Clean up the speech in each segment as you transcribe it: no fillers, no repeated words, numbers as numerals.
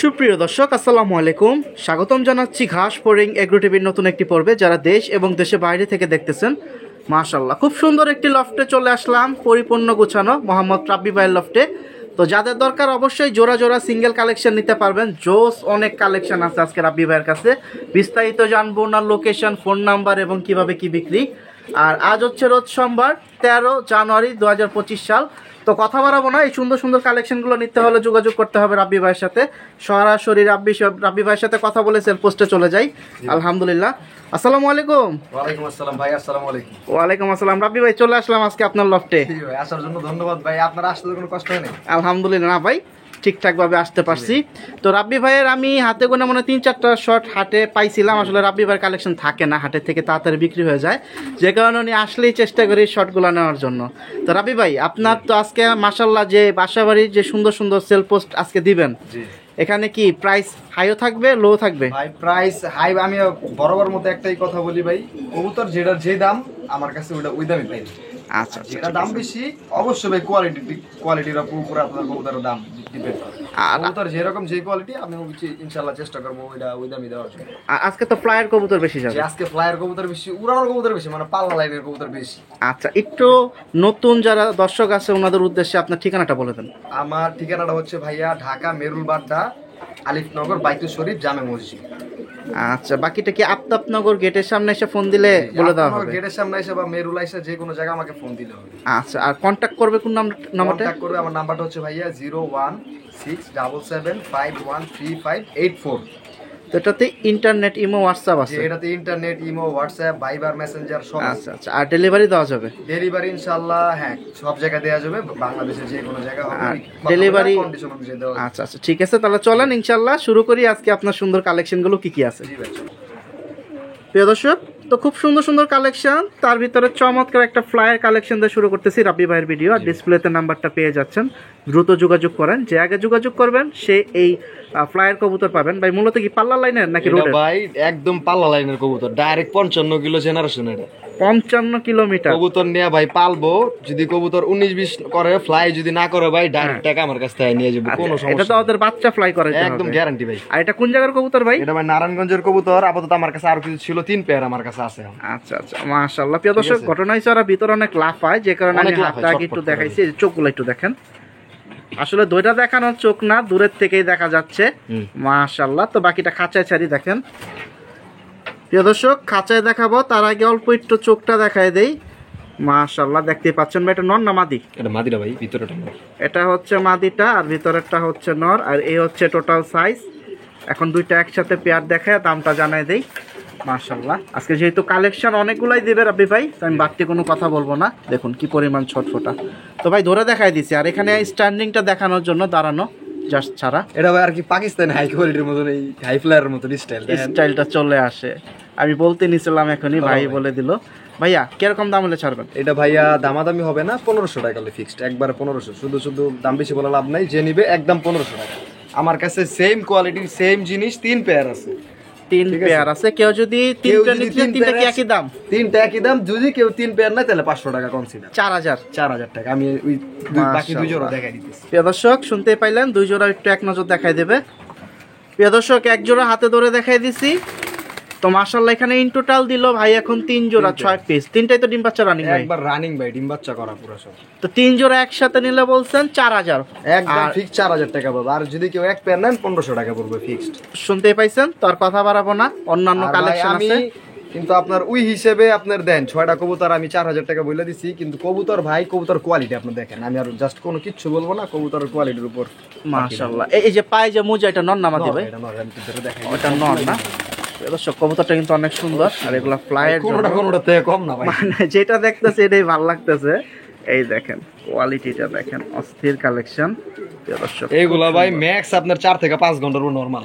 সুপ্রিয় দর্শক আসসালামু আলাইকুম, স্বাগতম জানাচ্ছি ঘাস ফড়িং এগ্রো টিভির নতুন একটি পর্বে। যারা দেশ এবং দেশের বাইরে থেকে দেখতেছেন, মাশাআল্লাহ খুব সুন্দর একটি লফটে চলে আসলাম, পরিপূর্ণ গোছানো মোহাম্মদ রাব্বি ভাইয়ের লফটে। তো যাদের দরকার অবশ্যই জোড়া জোড়া সিঙ্গেল কালেকশন নিতে পারবেন। জোস অনেক কালেকশন আছে আজকে রাব্বি ভাইয়ের কাছে। বিস্তারিত জানবো না, লোকেশন, ফোন নাম্বার এবং কিভাবে কি বিক্রি। আর আজ হচ্ছে রোজ সোমবার 13 জানুয়ারি 2025 সাল। তো কথা বাড়াবো না, এই সুন্দর সুন্দর কালেকশনগুলো নিতে হলে যোগাযোগ করতে হবে রাব্বি ভাইয়ের সাথে। সরাসরি রাব্বি ভাইয়ের সাথে কথা বলে সেল পোস্টে চলে যাই। আলহামদুলিল্লাহ, আসসালামু আলাইকুম। ওয়ালাইকুম আসসালাম ভাই। আসসালামু আলাইকুম। ওয়ালাইকুম আসসালাম। রাব্বি ভাই চলে আসলাম আজকে আপনার লফটে। ভাই আসার জন্য ধন্যবাদ ভাই। আপনার আসতে কোনো কষ্ট হয় না? আলহামদুলিল্লাহ না ভাই, ঠিকঠাকভাবে আসতে পারছি। তো রাব্বি ভাইয়ের আমি হাতে গোনা মনে 3-4টা শর্ট হাটে পাইছিলাম। আসলে রাব্বি ভাইয়ের কালেকশন থাকে না, হাটের থেকে তাড়াতাড়ি বিক্রি হয়ে যায়, যে কারণে উনি আসলেই চেষ্টা করি শর্টগুলো নেওয়ার জন্য। তো রাব্বি ভাই, আপনার তো আজকে মাশাআল্লাহ যে বাসাবাড়ির যে সুন্দর সুন্দর সেল পোস্ট আজকে দিবেন, এখানে কি প্রাইস হাইও থাকবে, লো থাকবে? ভাই প্রাইস হাই, আমি বরাবর মতো একটাই কথা বলি ভাই, কবুতর যেটার যে দাম আমার কাছে ওই দামই পাই। আচ্ছা, যেটা দাম বেশি অবশ্যই ভাই কোয়ালিটির উপর আপনার কবুতরের দাম ডিপেন্ড করে। কবুতর যেরকম যে কোয়ালিটি আমি ইনশাআল্লাহ চেষ্টা করবো ওই দামই দেওয়ার জন্য। আজকে তো ফ্লায়ার কবুতর বেশি যাবে। আজকে ফ্লায়ার কবুতর বেশি, উড়ানোর কবুতর বেশি, মানে পাল্লা লাইনের কবুতর বেশি। আচ্ছা, একটু নতুন যারা দর্শক আছে ওনাদের উদ্দেশ্যে আপনার ঠিকানাটা বলে দেন। আমার ঠিকানাটা হচ্ছে ভাইয়া ঢাকা মেরুলবাড্ডা আলিফনগর বাইতুল শরীফ জামে মসজিদ। আচ্ছা, বাকিটা কি আফতাবনগর গেটের সামনে এসে ফোন দিলে বলে দেওয়া হবে? গেটের সামনে এসে বা মেরুল এসে যে কোনো জায়গায় আমাকে ফোন দিলে হবে। আচ্ছা, আর কন্টাক্ট করবে কোন নাম্বারটা? কন্টাক্ট করবে, আমার নাম্বারটা হচ্ছে ভাইয়া 01677513584। তো এটাতে ইন্টারনেট, ইমো, হোয়াটসঅ্যাপ আছে? এটাতে ইন্টারনেট, ইমো, হোয়াটসঅ্যাপ, ভাইবার, মেসেঞ্জার সব আছে। আচ্ছা আচ্ছা, আর ডেলিভারি দেওয়া যাবে? ডেলিভারি ইনশাআল্লাহ হ্যাঁ সব জায়গায় দেওয়া যাবে, বাংলাদেশের যে কোনো জায়গায় হবে। ডেলিভারি কন্ডিশন অনুযায়ী দেওয়া যাবে। আচ্ছা আচ্ছা, ঠিক আছে, তাহলে চলেন ইনশাআল্লাহ শুরু করি আজকে আপনার সুন্দর কালেকশনগুলো কি কি আছে। জি ভাই। প্রিয় দর্শক, তো খুব সুন্দর সুন্দর কালেকশন, তার ভিতরে চমৎকার একটা ফ্লায়ার কালেকশন দিয়ে শুরু করতেছি রাব্বি ভাইয়ের ভিডিও। আর ডিসপ্লেতে নাম্বারটা পেয়ে যাচ্ছেন, দ্রুত যোগাযোগ করেন। যে আগে যোগাযোগ করবেন সে এই ফ্লায়ার কবুতর পাবেন। ভাই মূলত কি পাল্লা লাইনের নাকি রোডের? ভাই একদম পাল্লা লাইনের কবুতর, ডাইরেক্ট 55 কিলো জেনারেশন। এটা 55 কিলোমিটার কবুতর নিয়ে ভাই পালবো। যদি কবুতর 19-20 করে, ফ্লাই যদি না করে ভাই ডাইরেক্ট টাকা আমার কাছ থেকে নিয়ে যাবো, কোনো সমস্যা। এটা তো ওদের বাচ্চা ফ্লাই করে একদম গ্যারান্টি ভাই। আর এটা কোন জায়গার কবুতর ভাই? এটা ভাই নারায়ণগঞ্জের কবুতর। আপাতত আমার কাছে আর কিছু ছিল, 3 পেয়ার আমার কাছে আছে। আচ্ছা আচ্ছা, মাশাআল্লাহ। প্রিয় দর্শক, ঘটনা হচ্ছে ওরা ভিতরে অনেক লাফায়, যে কারণে আমি হাতটা আগে একটু দেখাইছি। চোখগুলো একটু দেখেন, আসলে দুইটা দেখানোর চোখ না, দূরের থেকেই দেখা যাচ্ছে। মাশাআল্লাহ। তো বাকিটা খাঁচায় ছাড়ি দেখেন। প্রিয় দর্শক, খাঁচায় দেখাবো তার আগে অল্প একটু চোখটা দেখায় দেই। মাশাআল্লাহ, দেখতে পাচ্ছেন ভাই, এটা নর না মাদি? এটা মাদিটা ভাই, ভিতরেটা নর। এটা হচ্ছে মাদিটা আর ভিতরেরটা হচ্ছে নর। আর এই হচ্ছে টোটাল সাইজ। এখন দুইটা একসাথে পেয়ার দেখায় দামটা জানাই দেই। মাশাআল্লাহ, আজকে যেহেতু কালেকশন অনেকগুলাই দিবে রাব্বি ভাই, তো আমি বাড়তি কোনো কথা বলবো না। দেখুন কি পরিমাণ ছটফটা। তো ভাই ধরে দেখাই দিছি। আর এখানে স্ট্যান্ডিংটা দেখানোর জন্য দাঁড়ানো জাস্ট ছাড়া। এটা ভাই আর কি পাকিস্তান হাই কোয়ালিটির মতন, এই হাই ফ্লায়ারের মতন স্টাইলটা চলে আসে। আমি বলতে নিছিলাম, এখনই ভাই বলে দিল। ভাইয়া কিরকম দাম হলে ছাড়বেন? এটা ভাইয়া দামাদামি হবে না, 1500 টাকা ফিক্সড, একবারে 1500। শুধু শুধু দাম বেশি বলে লাভ নাই, যে নিবে একদম 1500 টাকা। আমার কাছে সেম কোয়ালিটির সেম জিনিস 3 পেয়ার আছে। 3 পেয়ার আছে। কেউ যদি 3টা নিতে, 3টা কি একই দাম? 3টা একই দাম। যদি কেউ 3 পেয়ার নাই তাহলে 500 টাকা কনসিডার। 4000 টাকা। আমি ওই বাকি 2 জোড়া দেখাই দিতেছি। প্রিয় দর্শক, শুনতে পাইলেন, 2 জোড়া একটু এক নজর দেখাই দেবে। প্রিয় দর্শক, 1 জোড়া হাতে ধরে দেখাই দিছি। তো মাশাআল্লাহ, এখানে ইন টোটাল দিল ভাই এখন 3 জোড়া 6 পিস। 3টাই তো ডিম বাচ্চা রানিং ভাই? একবার রানিং ভাই, ডিম বাচ্চা করা পুরো সব। তো 3 জোড়া একসাথে নিলে বলছেন 4000, একদম ফিক্স 4000 টাকা পাবে। আর যদি কেউ এক পেয়ার নেন 1500 টাকা পড়বে ফিক্সড। শুনতেই পাইছেন তো, আর কথা বাড়াবো না। অন্যান্য কালেকশন আছে কিন্তু আপনার ওই হিসেবে আপনার দেন 6টা কবুতর আমি 4000 টাকা বলে দিছি। কিন্তু কবুতর ভাই, কবুতর কোয়ালিটি আপনি দেখেন, আমি আর জাস্ট কোনো কিছু বলবো না, কবুতরের কোয়ালিটির উপর। মাশাআল্লাহ। এই যে পায় যে মুজা, এটা নর না মাদি ভাই? এটা নর, আমি ধরে দেখাই। ওটা নর না? দর্শক, কবুতরটা কিন্তু অনেক সুন্দর। আর এগুলা ফ্লাইয়ের কোনোটা থেকে কম না ভাই, মানে যেটা দেখতেছে এটাই ভালো লাগতেছে। এই দেখেন কোয়ালিটিটা দেখেন, অস্থির কালেকশন। দর্শক, এইগুলা ভাই ম্যাক্স আপনার 4 থেকে 5 ঘন্টার নরমাল।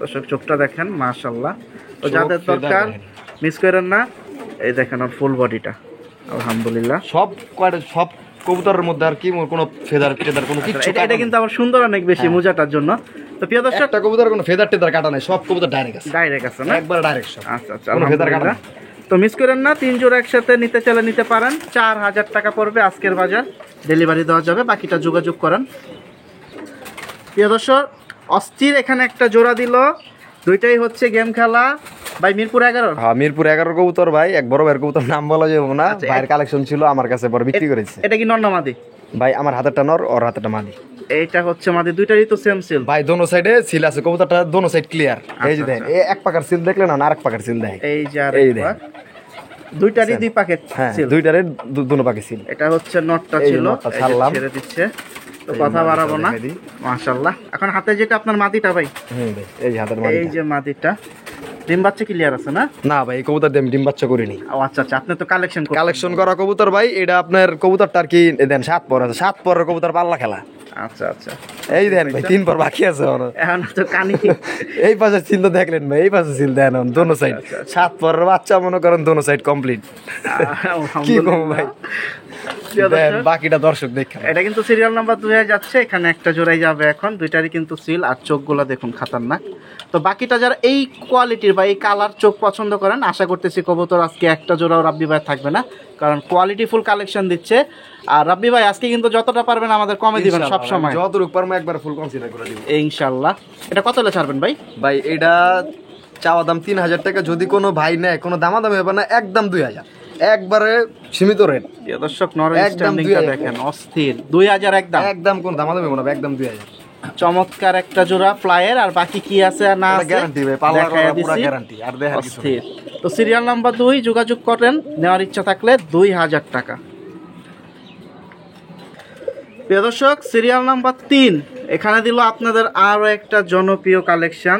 দর্শক, চোখটা দেখেন, মাশাআল্লাহ। তো যাদের দরকার মিস করেন না। এই দেখেন ওর ফুল বডিটা, আলহামদুলিল্লাহ। সব কবুতরের মধ্যে আর কি কোনো ফেদার কোনো কিছু। এটা কিন্তু আবার সুন্দর অনেক বেশি মোজাটার জন্য। তো প্রিয় দর্শক, একটা কবুতরের কোনো ফেদার টেদার কাটা নাই, সব কবুতর ডাইরেক্ট আছে। ডাইরেক্ট আছে না? একবার ডাইরেক্ট সব। আচ্ছা আচ্ছা, কোনো ফেদার কাটা না। তো মিস করেন না, 3 জোড়া একসাথে নিতে চাইলে নিতে পারেন। 4000 টাকা পড়বে আজকের বাজার, ডেলিভারি দেওয়া যাবে, বাকিটা যোগাযোগ করেন। প্রিয় দর্শক, অস্থির এখানে একটা জোড়া দিল, দুইটাই হচ্ছে গেম খেলা ভাই মিরপুর 11। হ্যাঁ মিরপুর 11 কবুতর ভাই, এক বড় ভাইয়ের কবুতর নাম বলা যাবে না, আচ্ছা, ভাইয়ের কালেকশন ছিল আমার কাছে, পরে বিক্রি করেছে। এটা কি নর না মাদি? ভাই আমার হাতেরটা নর, ওর হাতেরটা মাদি। এইটা হচ্ছে মাদি, দুইটারই তো সেম সিল ভাই দোনো সাইডে সিল আছে, কবুতরটা দোনো সাইড ক্লিয়ার। এই যে দেখেন, এই এক পাকার সিল দেখলেন না, আরেক পাকার সিল দেখেন। এই যে এই আরেকবার দুইটারই দুই প্যাকেট হ্যাঁ সিল। দুইটারে দোনো পাকে সিল। এটা হচ্ছে নটটা এই যে ছিল, নটটা এই যে ছাড়লাম। ছেড়ে দিচ্ছে, তো এই কথা মাদিটা বাড়াবো না। দেখাই দিই। মাশাআল্লাহ। এখন হাতে যেটা আপনার মাদিটা ভাই, ভাই এই যে হাতের এই মাদি। যে মাদিটা ডিম বাচ্চা ক্লিয়ার আছে না? না ভাই এই কবুতর দিয়ে আমি ডিম বাচ্চা করিনি। ও আচ্ছা আচ্ছা, আপনি তো কালেকশন কালেকশন করা কবুতর ভাই, এটা আপনার কবুতরটা আর কি দেন 7 পর আছে, 7 পরের কবুতর পাল্লা খেলা। আচ্ছা আচ্ছা, এই দেন ভাই 3 পর বাকি আছে এখনো। এখন তো কানি এই পাশে সিল তো দেখলেন ভাই, এই পাশে সিল দেন দোনো সাইড, আচ্ছা, আচ্ছা। 7 পরের বাচ্চা মনে করেন দোনো সাইড কমপ্লিট। কি কম ভাই, দেন বাকিটা দর্শক দেখেন। এটা কিন্তু সিরিয়াল নাম্বার 2 এ যাচ্ছে, এখানে একটা জোড়াই যাবে এখন, দুইটারই কিন্তু সিল, আর চোখগুলো দেখুন খাতারনাক। তো বাকিটা যারা এই কোয়ালিটির বা এই কালার চোখ পছন্দ করেন, আশা করতেছি কবুতর আজকে একটা জোড়াও রাব্বি ভাই থাকবে না, কারণ কোয়ালিটি ফুল কালেকশন দিচ্ছে। আর রাব্বি ভাই আজকে কিন্তু যতটা পারবেন আমাদের কমে দিবেন সব সময়, যতটুক পারবো একবার ফুল কনসিডার করে দিব ইনশাআল্লাহ। এটা কত হলে ছাড়বেন ভাই? ভাই। এটা চাওয়া দাম 3000 টাকা, যদি কোনো ভাই নেয় কোনো দামাদামি হবে না, একদম 2000, একবারে সীমিত রেট। প্রিয় দর্শক নর একদম স্ট্যান্ডিংটা 2000 দেখেন, অস্থির, 2000 একদম। একদম কোনো দামাদামি হবে না, একদম 2000। চমৎকার একটা জোড়া ফ্লাইয়ের, আর বাকি কি আছে আর না আছে গ্যারান্টি ভাই, পাল্লা দেখাইয়া করা পুরো দিছি। গ্যারান্টি, আর দেখা কিছু না। অস্থির। তো সিরিয়াল নাম্বার 2 যোগাযোগ করেন নেওয়ার ইচ্ছা থাকলে 2000 টাকা। প্রিয় দর্শক সিরিয়াল নাম্বার 3 এখানে দিল আপনাদের আরো একটা জনপ্রিয় কালেকশন,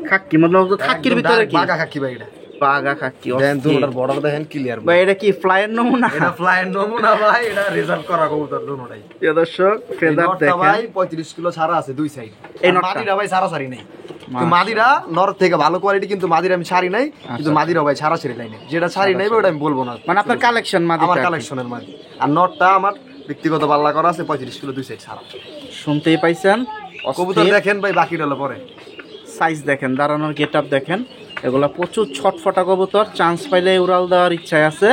খাক্কি, মানে খাক্কির ভিতরে কি বাঘা খাকি ভাই, এটা বাঘা খাক্কি। দেন দুটোর বর্ডার দেখেন ক্লিয়ার ভাই এটা কি ফ্লাইয়ের নমুনা? এটা ফ্লাইয়ের নমুনা ভাই, এটা রেজাল্ট করা কবুতর দুটোটাই। প্রিয় দর্শক ফেদার দেখেন ভাই 35 কিলো ছাড়া আছে দুই সাইড। এই এই নটটা? মাদিরা ভাই ছাড়া ছাড়ি নাই, কিন্তু মাদিরা নর থেকে ভালো কোয়ালিটি, কিন্তু মাদিরা আমি ছাড়ি নাই, কিন্তু মাদিরা ভাই ছাড়া ছেড়ে নাই, যেটা ছাড়ি নাই ওটা আমি বলবো না। মানে আপনার কালেকশন মাদি, আমার কালেকশনের মাদি, আর নটটা আমার ব্যক্তিগত পাল্লা করা আছে 35 কিলো দুই সাইড ছাড়া। শুনতেই পাইছেন, কবুতর দেখেন ভাই, বাকি হলো পরে। সাইজ দেখেন, দাঁড়ানোর গেটআপ দেখেন, এগুলা প্রচুর ছটফটা কবুতর, চান্স পাইলে উড়াল দেওয়ার ইচ্ছায় আছে।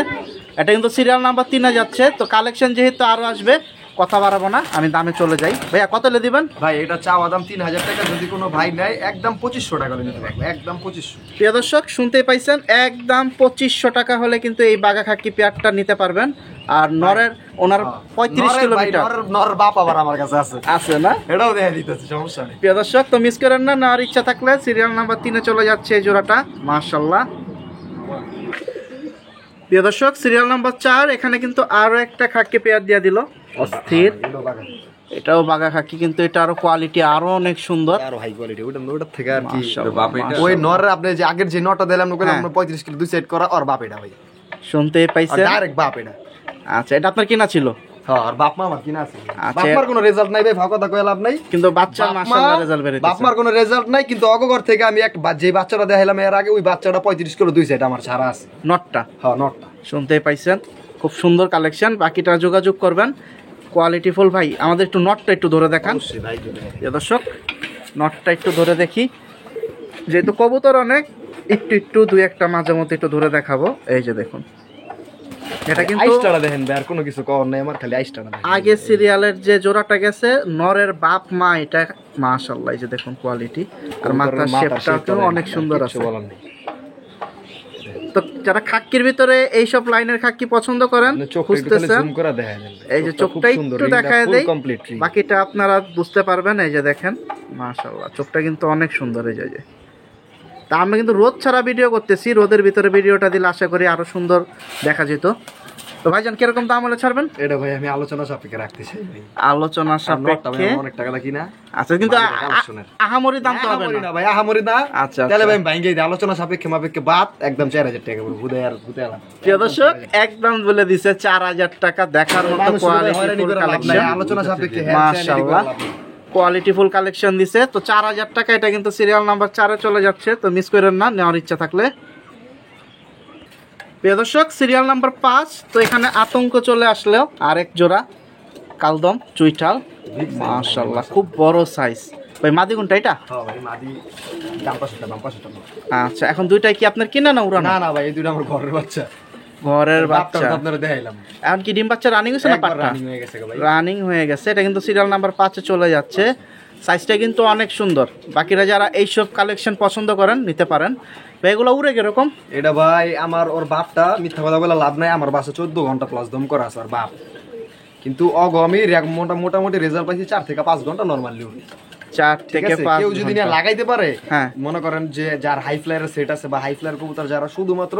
এটা কিন্তু সিরিয়াল নাম্বার 3 যাচ্ছে, তো কালেকশন যেহেতু আরো আসবে, কথা বাড়াবো না, আমি দামে চলে যাই। ভাইয়া কত লে দিবেন? ভাই এটা চাওয়া দাম 3000 টাকা, যদি কোনো ভাই নেয় একদম 2500 টাকা নিতে পারবে, একদম 2500। প্রিয় দর্শক শুনতেই পাইছেন, একদম 2500 টাকা হলে কিন্তু এই বাঘা খাকি পেয়ারটা নিতে পারবেন। আর নরের ওনার 35 কিলোমিটার নর বাপ আবার আমার কাছে আছে, আছে না, এটাও দেখা দিতেছে, সমস্যা নেই। প্রিয় দর্শক তো মিস করেন না, নেওয়ার ইচ্ছা থাকলে সিরিয়াল নাম্বার 3 চলে যাচ্ছে এই জোড়াটা, মাশাআল্লাহ। প্রিয় দর্শক সিরিয়াল নাম্বার 4 এখানে কিন্তু আরো একটা খাকি পেয়ার দিয়ে দিল, অস্থির। এটাও বাঘা খাকি, কিন্তু এটা আরো কোয়ালিটি আরো অনেক সুন্দর, আরো হাই কোয়ালিটি, ওটার থেকে আর কি। মাশাআল্লাহ। ওই নর আপনি যে আগের যে নটা দিলাম ওগুলো আমরা 35 কিলো দুই সাইড করা, আর বাপ এটা ভাই, শুনতেই পাইছেন ডাইরেক্ট বাপ এটা। আচ্ছা, এটা আপনার কিনা ছিল? হ্যাঁ, আর বাপ মা আমার কিনা আছে। আচ্ছা। বাপ মার কোনো রেজাল্ট নাই ভাই, ভাগ কথা কই লাভ নাই, কিন্তু বাচ্চার মাশাআল্লাহ রেজাল্ট বের হইছে। বাপ মার কোনো রেজাল্ট নাই, কিন্তু অগগর থেকে আমি এক যে বাচ্চাটা দেখাইলাম এর আগে, ওই বাচ্চাটা 35 কিলো দুই সাইড আমার ছাড়া আছে। নটটা হ্যাঁ নটটা শুনতেই পাইছেন, খুব সুন্দর কালেকশন, বাকিটা যোগাযোগ করবেন, কোয়ালিটি ফুল। ভাই আমাদের একটু নটটা একটু ধরে দেখান অবশ্যই ভাই। দর্শক, নটটা একটু ধরে দেখি, যেহেতু কবুতর অনেক, একটু দুই একটা মাঝে মধ্যে একটু ধরে দেখাবো। এই যে দেখুন, এটা কিন্তু আইসটাটা দেখেন ভাই, আর কোনো কিছু কর নাই আমার, খালি আইসটাটা দেখেন। আগে সিরিয়ালের যে জোড়াটা গেছে নরের বাপ মা, এটা মাশাআল্লাহ, এই যে দেখুন কোয়ালিটি, আর মাথার শেপটাও অনেক সুন্দর আছে। বলার নেই। তো যারা খাক্কির ভিতরে এইসব লাইনের খাক্কি পছন্দ করেন, খুঁজতেছেন, জুম করে দেখা যায়, এই যে চোখটা একটু দেখায় দেই, বাকিটা আপনারা বুঝতে পারবেন। এই যে দেখেন মাশাআল্লাহ, চোখটা কিন্তু অনেক সুন্দর। এই যে তা আমরা কিন্তু রোদ ছাড়া ভিডিও করতেছি, রোদের ভিতরে ভিডিওটা দিলে আশা করি আরো সুন্দর দেখা যেত। তো ভাইজান কিরকম দাম হলে ছাড়বেন? এটা ভাই আমি আলোচনা সাপেক্ষে রাখতে চাই ভাই, আলোচনা সাপেক্ষে অনেক টাকা লাগি না। আচ্ছা, কিন্তু আহামরি দাম তো হবে না ভাই, আহামরি না। আচ্ছা তাহলে ভাই ভাঙ্গে দিই, আলোচনা সাপেক্ষে মাপেক্ষে বাদ একদম 4000 টাকা বলবো, হুদে আর হুদে আলাম। প্রিয় দর্শক একদম বলে দিছে 4000 টাকা, দেখার মতো কোয়ালিটি ফুল কালেকশন, আলোচনা সাপেক্ষে মাশাআল্লাহ কোয়ালিটি ফুল কালেকশন দিছে। তো 4000 টাকা, এটা কিন্তু সিরিয়াল নাম্বার 4 চলে যাচ্ছে, তো মিস করেন না নেওয়ার ইচ্ছা থাকলে। প্রিয় দর্শক সিরিয়াল নাম্বার 5, তো এখানে আতঙ্ক চলে আসলেও আরেক জোড়া কালদম চুইঠাল, মাশাআল্লাহ খুব বড় সাইজ। ভাই মাদি কোনটা এটা? হ্যাঁ ভাই মাদি, দাম 500 টাকা। আচ্ছা, এখন দুইটাই কি আপনার কিনা না উড়ানো? না না ভাই, এই দুটো আমার ঘরের বাচ্চা, ঘরের বাচ্চা। আপনারা দেখাইলাম, এখন কি ডিম বাচ্চা রানিং হয়েছে না পাট্টা? রানিং হয়ে গেছে ভাই, রানিং হয়ে গেছে। এটা কিন্তু সিরিয়াল নাম্বার 5 চলে যাচ্ছে। সাইজটা কিন্তু অনেক সুন্দর। বাকিরা যারা এইসব কালেকশন পছন্দ করেন নিতে পারেন। ভাই এগুলো উড়ে কিরকম? এটা ভাই আমার ওর বাপটা মিথ্যা কথা বলে লাভ নাই, আমার বাসা 14 ঘন্টা প্লাস দম করা আছে ওর বাপ, কিন্তু আমি মোটামুটি রেজাল্ট পাইছি 4 থেকে 5 ঘন্টা নরমালি উড়ে। 4 থেকে 5 কেউ যদি না লাগাইতে পারে, হ্যাঁ মনে করেন যে যার হাই ফ্লায়ারের সেট আছে বা হাই ফ্লায়ার কবুতর যারা শুধুমাত্র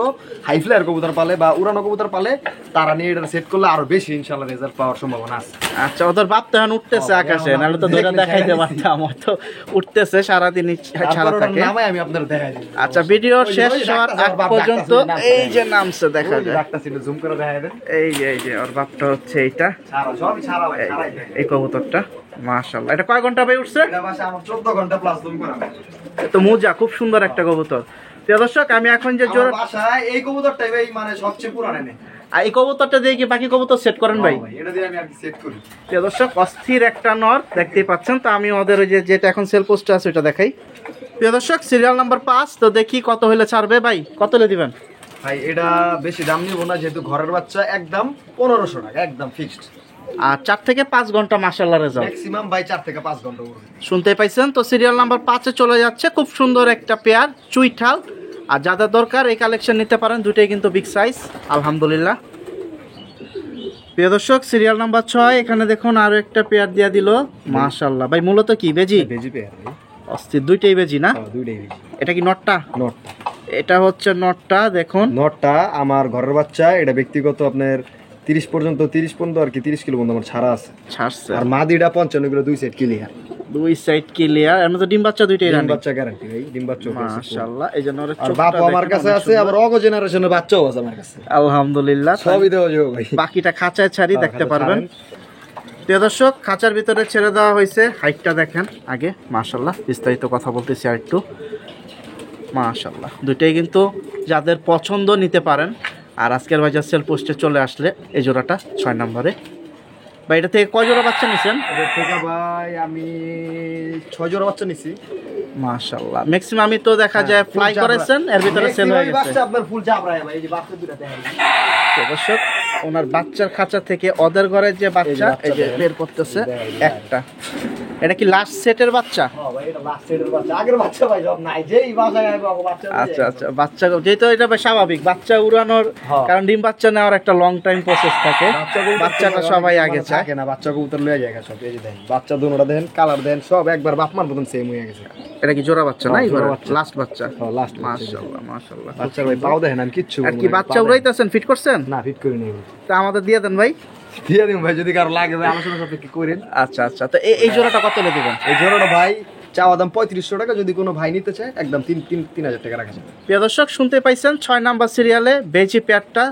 হাই ফ্লায়ার কবুতর পালে বা উড়ানো কবুতর পালে, তারা নিয়ে এটা সেট করলে আরো বেশি ইনশাআল্লাহ রেজাল্ট পাওয়ার সম্ভাবনা আছে। আচ্ছা, ওদের বাপ তো এখন উঠতেছে আকাশে, নাহলে তো ধরে দেখাইতে পারতাম। তো উঠতেছে সারাদিন ছাড়া থাকে। আমি আপনাদের দেখাই দিই। আচ্ছা, ভিডিও শেষ হওয়ার আগ পর্যন্ত এই যে নামছে দেখা যায়, একটা ছিল জুম করে দেখাই দেন। এই যে ওর বাপটা হচ্ছে এইটা, ছাড়া সবই ছাড়া ভাই, ছাড়াই দেন। এই কবুতরটা মাশাআল্লাহ। এটা কয় ঘন্টা ভাই উঠছে? এটা বাসা আমার 14 ঘন্টা প্লাস দম করা ভাই। তো মুজা খুব সুন্দর একটা কবুতর। প্রিয় দর্শক, আমি এখন যে জোড়া বাসায় এই কবুতরটাই ভাই মানে সবচেয়ে পুরানো নেই। আর এই কবুতরটা দিয়ে কি বাকি কবুতর সেট করেন ভাই? এটা দিয়ে আমি আর কি সেট করি। প্রিয় দর্শক, অস্থির একটা নর দেখতেই পাচ্ছেন। তো আমি ওদের ওই যেটা এখন সেল পোস্টে আছে ওটা দেখাই। প্রিয় দর্শক, সিরিয়াল নাম্বার 5। তো দেখি কত হলে ছাড়বে ভাই, কত হলে দিবেন ভাই? এটা বেশি দাম নিব না, যেহেতু ঘরের বাচ্চা, একদম 1500 টাকা, একদম ফিক্সড। আর 4 থেকে 5 ঘন্টা মাশাআল্লাহ রেজাল্ট ম্যাক্সিমাম ভাই 4 থেকে 5 ঘন্টা উড়বে। শুনতে পাইছেন? তো সিরিয়াল নাম্বার 5-এ চলে যাচ্ছে। খুব সুন্দর একটা পেয়ার চুইঠাল। আর যাদের দরকার এই কালেকশন নিতে পারেন, দুটোই কিন্তু বিগ সাইজ আলহামদুলিল্লাহ। প্রিয় দর্শক, সিরিয়াল নাম্বার 6, এখানে দেখুন আরো একটা পেয়ার দিয়া দিল মাশাআল্লাহ। ভাই মূলত কি বেজি? বেজি পেয়ার ভাই, অস্থির, দুইটাই বেজি না? দুইটাই বেজি। এটা কি নটটা? নটটা। এটা হচ্ছে নটটা, দেখুন নটটা আমার ঘরের বাচ্চা, এটা ব্যক্তিগত আপনার 30 পর্যন্ত আর কি 30 কিলো পর্যন্ত আমার ছাড়া আছে। ছাড়ছে। আর মাদিটা 55 কিলো, দুই সেট ক্লিয়ার, দুই সাইড ক্লিয়ার। এর মধ্যে ডিম বাচ্চা দুইটাই ডিম রানি বাচ্চা গ্যারান্টি ভাই, ডিম বাচ্চা মাশাআল্লাহ। এই জন্য ওর আর চোখটা বাপ আমার দেখেন কাছে অনেক আছে, সুন্দর। আবার অগ জেনারেশনের বাচ্চাও আছে আমার কাছে, আলহামদুলিল্লাহ। সবই দেওয়া যাবে ভাই। বাকিটা খাঁচায় ছাড়ি দেখতে পারবেন। প্রিয় দর্শক, খাঁচার ভিতরে ছেড়ে দেওয়া হয়েছে। হাইটটা দেখেন আগে মাশাআল্লাহ, বিস্তারিত কথা বলতেছি আর একটু। মাশাআল্লাহ, দুইটাই কিন্তু যাদের পছন্দ নিতে পারেন। আর আজকের বাজার সেল পোস্টে চলে আসলে এই জোড়াটা 6 নম্বরে। ভাই এটা থেকে কয় জোড়া বাচ্চা নিছেন? এদের থেকে ভাই আমি 6 জোড়া বাচ্চা নিছি। মাশাআল্লাহ, ম্যাক্সিমামই তো দেখা যায় ফ্লাই করেছেন, এর ভিতরে সেল হয়ে গেছে। বাচ্চা আপনার ফুল জাবরায় ভাই, এই যে বাচ্চা দুটো দেখেন। দর্শক, ওনার বাচ্চার খাঁচা থেকে ওদের ঘরের যে বাচ্চা এই যে বের করতেছে একটা। এটা কি লাস্ট সেটের বাচ্চা? হ্যাঁ ভাই, এটা লাস্ট সেটের বাচ্চা, আগের বাচ্চা ভাই সব নাই, যেই বাচ্চা গায় বাচ্চা। আচ্ছা আচ্ছা, বাচ্চা যেহেতু এটা বেশ স্বাভাবিক, বাচ্চা উড়ানোর কারণ ডিম বাচ্চা নেওয়ার একটা লং টাইম প্রসেস থাকে। বাচ্চাটা সবাই আগে চায় না, বাচ্চা কবুতর লয়ে যায় সব। এই যে দেখেন বাচ্চা দুটোটা দেখেন, কালার দেন সব একবার বাপমার মতন সেম হয়ে গেছে। এটা কি জোড়া বাচ্চা না? জোড়া বাচ্চা। লাস্ট বাচ্চা। হ্যাঁ লাস্ট মাশাআল্লাহ মাশাআল্লাহ। বাচ্চা ভাই পাও দেখেন, আমি কিচ্ছু আর কি বাচ্চা উড়াইতেছেন, ফিট করছেন? না, ফিট করি নাই। তা আমাদের দিয়ে দেন ভাই। দিয়ে দিন ভাই, যদি কারো লাগে ভাই আলোচনা সাপেক্ষে করেন। আচ্ছা আচ্ছা, তো এই জোড়াটা কত হলে দিবেন? এই জোড়াটা ভাই চাওয়া দাম 3500 টাকা, যদি কোনো ভাই নিতে চায় একদম 3000 টাকা রাখা যাবে। প্রিয় দর্শক, শুনতে পাইছেন 6 নাম্বার সিরিয়ালে বেজি পেয়ারটা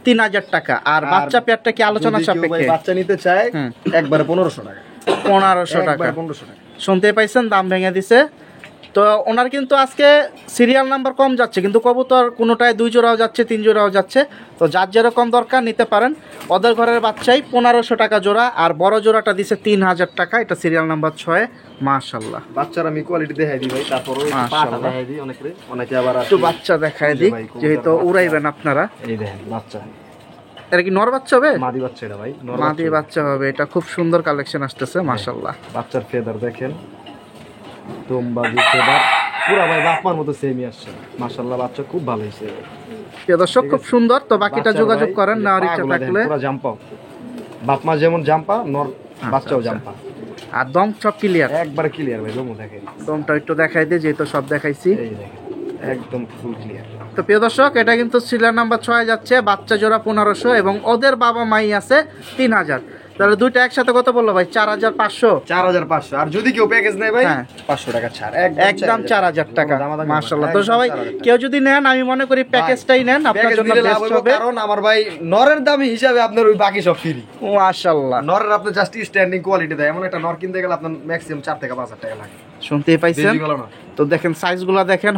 3000 টাকা। আর বাচ্চা পেয়ারটা কি আলোচনা সাপেক্ষে? বাচ্চা নিতে চায় একবারে 1500 টাকা। 1500 টাকা। 1500 টাকা শুনতে পাইছেন, দাম ভেঙে দিছে। তো ওনার কিন্তু আজকে সিরিয়াল নাম্বার কম যাচ্ছে, কিন্তু কবুতর কোনোটায় 2 জোড়াও যাচ্ছে, 3 জোড়াও যাচ্ছে। তো যার যেরকম দরকার নিতে পারেন। ওদের ঘরের বাচ্চাই 1500 টাকা জোড়া, আর বড় জোড়াটা দিছে 3000 টাকা। এটা সিরিয়াল নাম্বার 6। মাশাআল্লাহ, বাচ্চার আমি কোয়ালিটি দেখাই দিই ভাই, তারপর পাটা দেখাই দিই। অনেকে আবার একটু বাচ্চা দেখায় দিই, যেহেতু উড়াইবেন আপনারা। এই দেখেন বাচ্চা, এটা কি নর বাচ্চা হবে? মাদি বাচ্চা এটা ভাই, মাদি বাচ্চা হবে। এটা খুব সুন্দর কালেকশন আসতেছে মাশাআল্লাহ। বাচ্চার ফেদার দেখেন, তোমবাজি ফেদার পুরা ভাই বাপমার মতো সেমই আসছে মাশাআল্লাহ। বাচ্চা খুব ভালো হয়েছে প্রিয় দর্শক, খুব সুন্দর। তো বাকিটা যোগাযোগ করেন নেওয়ার ইচ্ছা থাকলে। পুরা জাম্পাও, বাপমা যেমন জাম্পা, নর বাচ্চাও জাম্পা। আর দম সব ক্লিয়ার, একবার ক্লিয়ার ভাই। দমও দেখেন, দমটা একটু দেখাই দিই, যেহেতু সব দেখাইছি। এই দেখেন একদম ফুল ক্লিয়ার। তো প্রিয় দর্শক, এটা কিন্তু সিরিয়াল নাম্বার 6 যাচ্ছে। বাচ্চা জোড়া 1500 এবং ওদের বাবা মাই আছে 3000। তাহলে দুইটা একসাথে কত বললো ভাই? 4500। 4500। আর যদি কেউ প্যাকেজ নেয় ভাই 500 টাকা ছাড়, একদম 4000 টাকা। মাশাআল্লাহ। তো সবাই কেউ যদি নেন, আমি মনে করি প্যাকেজটাই নেন, আপনার জন্য বেস্ট হবে। কারণ আমার ভাই নরের দামি হিসাবে আপনার ওই বাকি সব ফ্রি। মাশাআল্লাহ, নরের আপনি জাস্ট স্ট্যান্ডিং কোয়ালিটি দেয়। এমন একটা নর কিনতে গেলে আপনার ম্যাক্সিমাম 4 থেকে 5000 টাকা লাগে। শুনতেই পাইছেন? তো দেখেন সাইজগুলো দেখেন,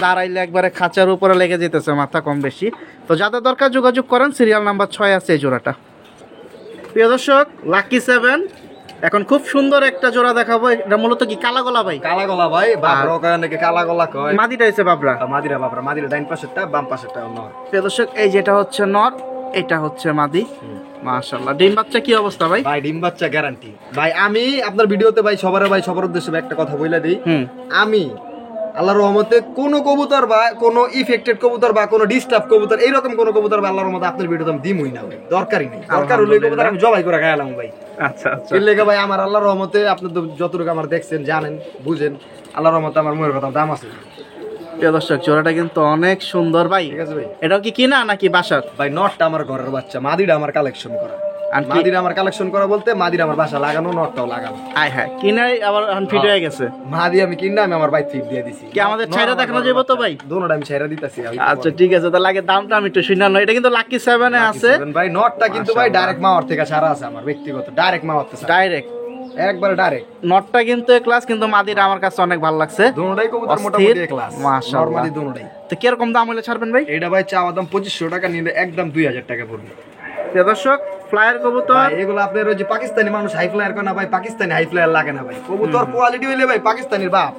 দাঁড়াইলে একবারে খাঁচার উপরে লেগে যেতেছে মাথা কম বেশি। তো যাদের দরকার যোগাযোগ করেন। সিরিয়াল নাম্বার 6 আছে এই জোড়াটা। প্রিয় দর্শক, লাকি 7 এখন খুব সুন্দর একটা জোড়া দেখাবো। এটা মূলত কি কালা গলা ভাই? কালা গলা ভাই, বাবরা কয় নাকি কালা গলা কয়। মাদিটা হইছে বাবরা, মাদিরা বাবরা, মাদিরা ডাইন পাশেরটা বাম পাশেরটা নর। প্রিয় দর্শক, এই যেটা হচ্ছে নর, এটা হচ্ছে মাদি। মাশাআল্লাহ। ডিম বাচ্চা কি অবস্থা ভাই? ভাই ডিম বাচ্চা গ্যারান্টি ভাই। আমি আপনার ভিডিওতে ভাই সবার উদ্দেশ্যে একটা কথা বলে দিই, আমি আল্লাহর রহমতে কোন কবুতর বা কোন ইফেক্টেড কবুতর বা কোন ডিস্টার্ব কবুতর এইরকম কোন কবুতর বা আল্লাহর রহমতে আপনার ভিডিওতে আমি দিমই না ভাই, দরকারই নেই। দরকার হলে কবুতর আমি জবাই করে খাইলাম ভাই। আচ্ছা আচ্ছা। এর লেগে ভাই আমার আল্লাহর রহমতে আপনি তো যতটুকু আমার দেখছেন জানেন বুঝেন, আল্লাহর রহমতে আমার মনের কথা দাম আছে। প্রিয় দর্শক জোড়াটা কিন্তু অনেক সুন্দর ভাই। ঠিক আছে ভাই। এটাও কি কিনা নাকি বাসার? ভাই নটটা আমার ঘরের বাচ্চা, মাদিটা আমার কালেকশন করা। আর কি- মাদিরা আমার কালেকশন করা বলতে মাদিরা আমার বাসা লাগানো, নটটাও লাগানো। আয় হ্যাঁ, কিনাই আবার ফিট হয়ে গেছে। মাদি আমি কিনা আমি আমার ভাই ফিট দিয়ে দিছি। কি আমাদের ছাইরা দেখানো যাবে তো ভাই? দোনোটা আমি ছাইরা দিতাছি। আচ্ছা ঠিক আছে, তাহলে আগে দামটা আমি একটু শুনে নয়। এটা কিন্তু লাকি 7 এ আছে ভাই। নটটা কিন্তু ভাই ডাইরেক্ট মাওয়ার থেকে ছাড়া আছে আমার ব্যক্তিগত, ডাইরেক্ট মাওয়ার থেকে ডাইরেক্ট একবারে ডাইরেক্ট। নটটা কিন্তু ক্লাস, কিন্তু মাদিরা আমার কাছে অনেক ভালো লাগছে। দোনোটাই কবুতর অস্থির। মোটামুটি ক্লাস, মাশাআল্লাহ। নরমালি দোনোটাই। তো কিরকম দাম হলে ছাড়বেন ভাই? এটা ভাই চাওয়া দাম 2500 টাকা, নিলে একদম 2000 টাকা পড়বে। প্রিয় দর্শক ফ্লায়ার কবুতর ভাই এগুলো আপনার ওই যে পাকিস্তানি মানুষ হাই ফ্লায়ার করে না ভাই, পাকিস্তানি হাই ফ্লায়ার লাগে না ভাই। কবুতর কোয়ালিটি হইলে ভাই পাকিস্তানির বাপ।